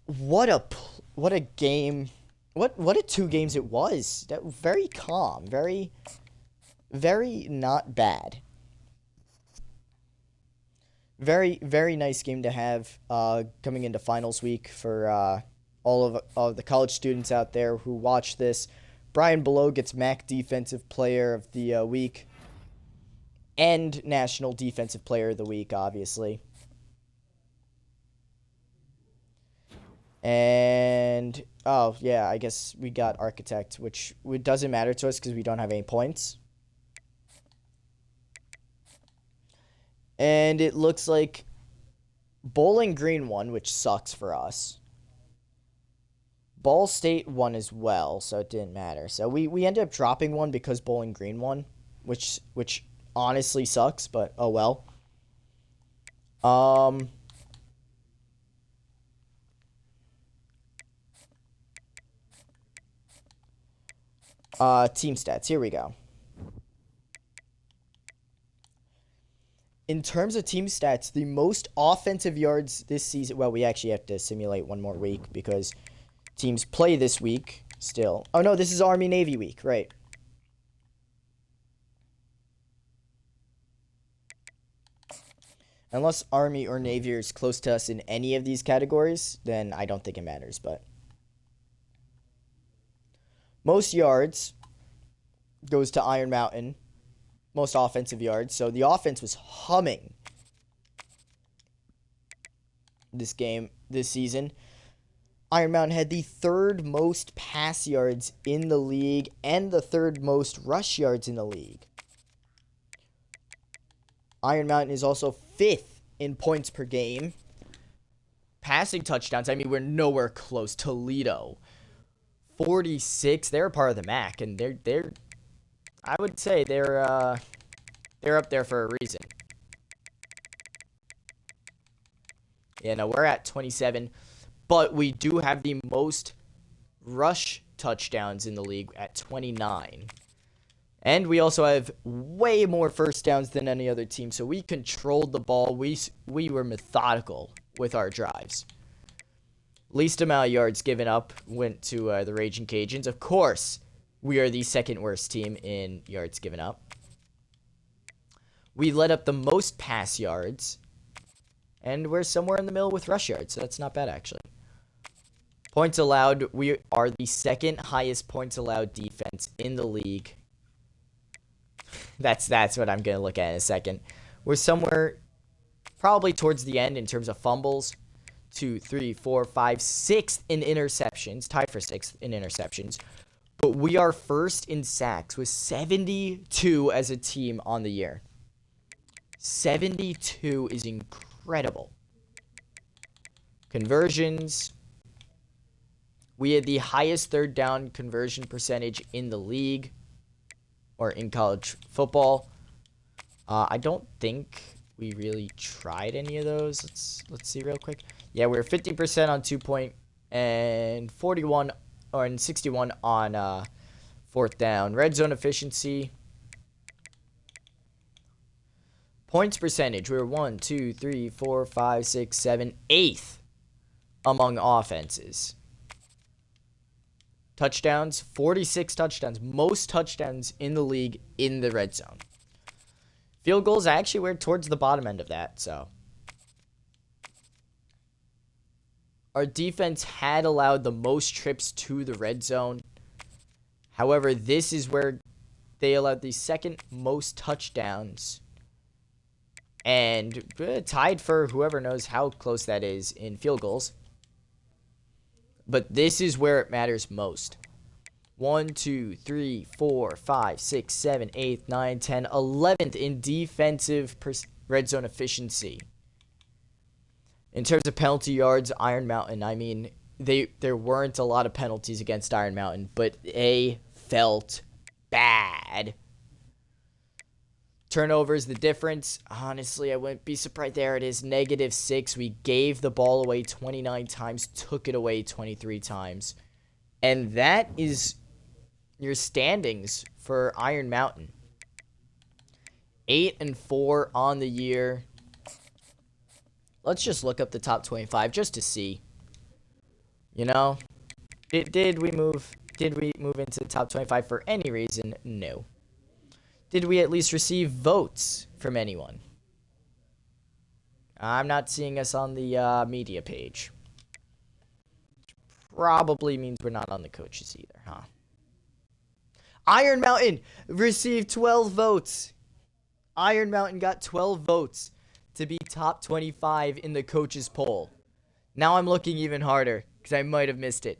a game, what a 2 games it was. That very calm, very not bad. Very nice game to have coming into finals week for all of the college students out there who watch this. Brian Below gets MAC Defensive Player of the Week and National Defensive Player of the Week, obviously. And, oh, yeah, I guess we got Architect, which doesn't matter to us because we don't have any points. And it looks like Bowling Green won, which sucks for us. Ball State won as well, so it didn't matter. So we ended up dropping one because Bowling Green won, which honestly sucks, but oh well. Team stats. Here we go. In terms of team stats, the most offensive yards this season. Well, we actually have to simulate one more week because teams play this week still. Oh no, this is Army Navy week, right? Unless Army or Navy is close to us in any of these categories, then I don't think it matters, but most yards goes to Iron Mountain. Most offensive yards. So the offense was humming this season. Iron Mountain had the third most pass yards in the league and the third most rush yards in the league. Iron Mountain is also fifth in points per game. Passing touchdowns, I mean, we're nowhere close. Toledo, 46. They're a part of the MAC, and they're I would say they're up there for a reason. Yeah, no, we're at 27, but we do have the most rush touchdowns in the league at 29. And we also have way more first downs than any other team, so we controlled the ball. We were methodical with our drives. Least amount of yards given up went to the Raging Cajuns. Of course, we are the second worst team in yards given up. We let up the most pass yards. And we're somewhere in the middle with rush yards, so that's not bad, actually. Points allowed, we are the second highest points allowed defense in the league. That's what I'm going to look at in a second. We're somewhere probably towards the end in terms of fumbles. 2, 3, 4, 5, 6th in interceptions. Tied for 6th in interceptions. But we are first in sacks with 72 as a team on the year. 72 is incredible. Conversions. We had the highest third down conversion percentage in the league. Or in college football. I don't think we really tried any of those. Let's see real quick. Yeah, we're 50% on 2-point and 41 or 61 on fourth down. Red zone efficiency. Points percentage. We were 1, 2, 3, 4, 5, 6, 7, 8th among offenses. Touchdowns, 46 touchdowns. Most touchdowns in the league in the red zone. Field goals, actually, we're towards the bottom end of that, so. Our defense had allowed the most trips to the red zone. However, this is where they allowed the second most touchdowns. And tied for whoever knows how close that is in field goals. But this is where it matters most. 1, 2, 3, 4, 5, 6, 7, 8, 9, 10, 11th in defensive red zone efficiency. In terms of penalty yards, Iron Mountain, I mean, there weren't a lot of penalties against Iron Mountain, but they felt bad. Turnovers, the difference, honestly, I wouldn't be surprised. There it is, -6. We gave the ball away 29 times, took it away 23 times. And that is your standings for Iron Mountain. 8-4 on the year. Let's just look up the top 25 just to see. You know, did we move into the top 25 for any reason? No. Did we at least receive votes from anyone? I'm not seeing us on the media page. Probably means we're not on the coaches either, huh? Iron Mountain received 12 votes. Iron Mountain got 12 votes to be top 25 in the coaches poll. Now I'm looking even harder. because I might have missed it.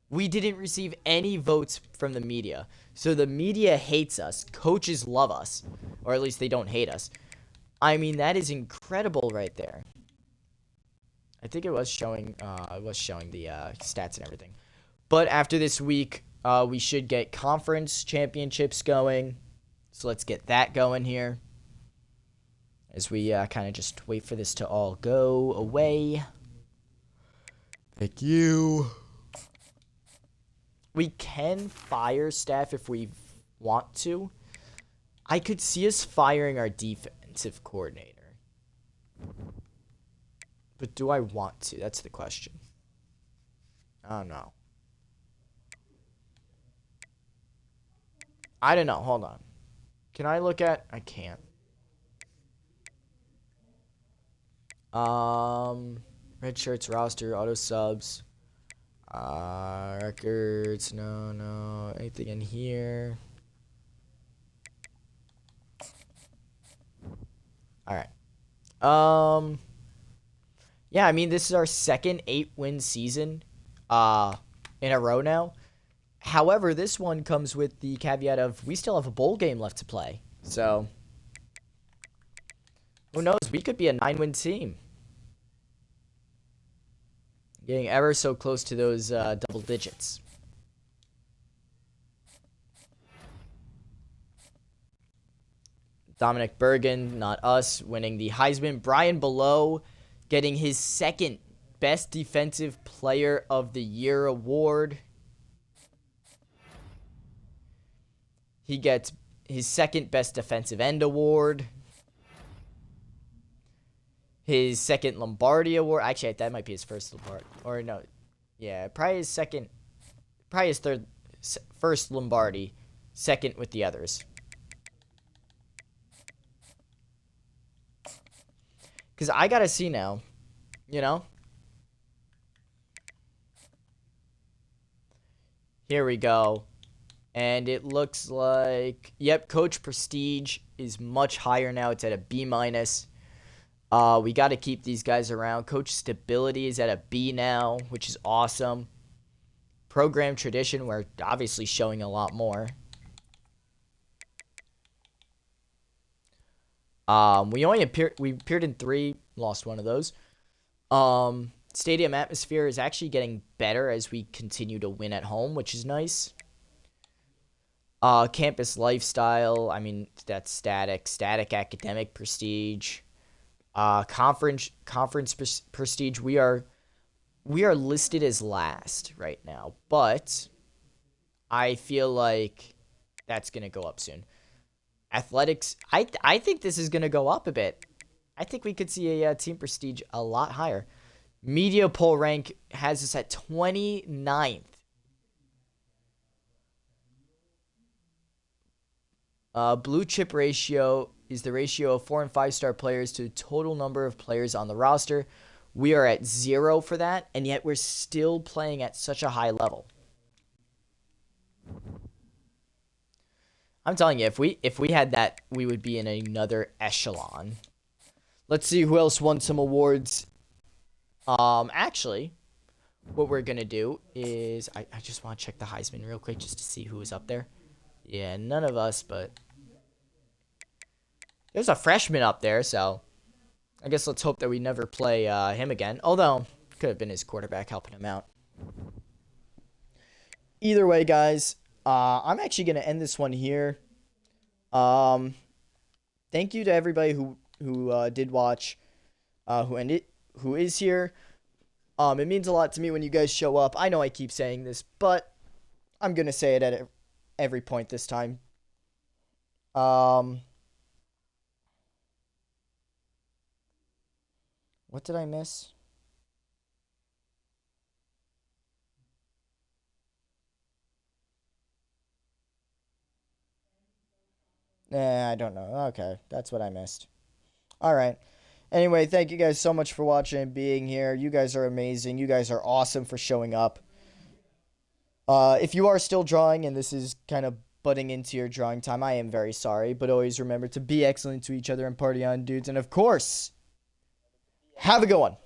We didn't receive any votes from the media. So the media hates us. Coaches love us. Or at least they don't hate us. I mean, that is incredible right there. I think it was showing the stats and everything. But after this week, we should get conference championships going. So let's get that going here. As we kind of just wait for this to all go away. Thank you. We can fire staff if we want to. I could see us firing our defensive coordinator. But do I want to? That's the question. I don't know. I don't know. Hold on. Can I look at... I can't. Red shirts, roster, auto subs. Records. No. Anything in here? Alright. Yeah, I mean, this is our second 8-win season in a row now. However, this one comes with the caveat of we still have a bowl game left to play. So, who knows? We could be a 9-win team. Getting ever so close to those double digits. Dominic Bergen, not us, winning the Heisman. Brian Below getting his second Best Defensive Player of the Year award. He gets his second Best Defensive End award. His second Lombardi award. Actually, that might be his first Lombardi. Or no. Yeah, probably his second. Probably his first Lombardi. Second with the others. Because I got to see now. You know? Here we go. And it looks like, yep, Coach Prestige is much higher now. It's at a B-. We got to keep these guys around. Coach Stability is at a B now, which is awesome. Program Tradition, we're obviously showing a lot more. We appeared in 3, lost one of those. Stadium Atmosphere is actually getting better as we continue to win at home, which is nice. Campus Lifestyle, I mean, that's static. Static Academic Prestige. Conference Prestige, we are listed as last right now, but I feel like that's going to go up soon. Athletics, I think this is going to go up a bit. I think we could see a team prestige a lot higher. Media poll rank has us at 29th. Blue chip ratio is the ratio of 4- and 5-star players to the total number of players on the roster. We are at 0 for that, and yet we're still playing at such a high level. I'm telling you, if we had that, we would be in another echelon. Let's see who else won some awards. Actually, what we're gonna do is I just want to check the Heisman real quick just to see who was up there. Yeah, none of us, but there's a freshman up there, so I guess let's hope that we never play him again. Although, could have been his quarterback helping him out. Either way, guys, I'm actually going to end this one here. Thank you to everybody who did watch, who is here. It means a lot to me when you guys show up. I know I keep saying this, but I'm going to say it at every point this time. What did I miss? I don't know. Okay, that's what I missed. All right. Anyway, thank you guys so much for watching and being here. You guys are amazing. You guys are awesome for showing up. If you are still drawing and this is kind of butting into your drawing time, I am very sorry. But always remember to be excellent to each other and party on, dudes. And of course, have a good one.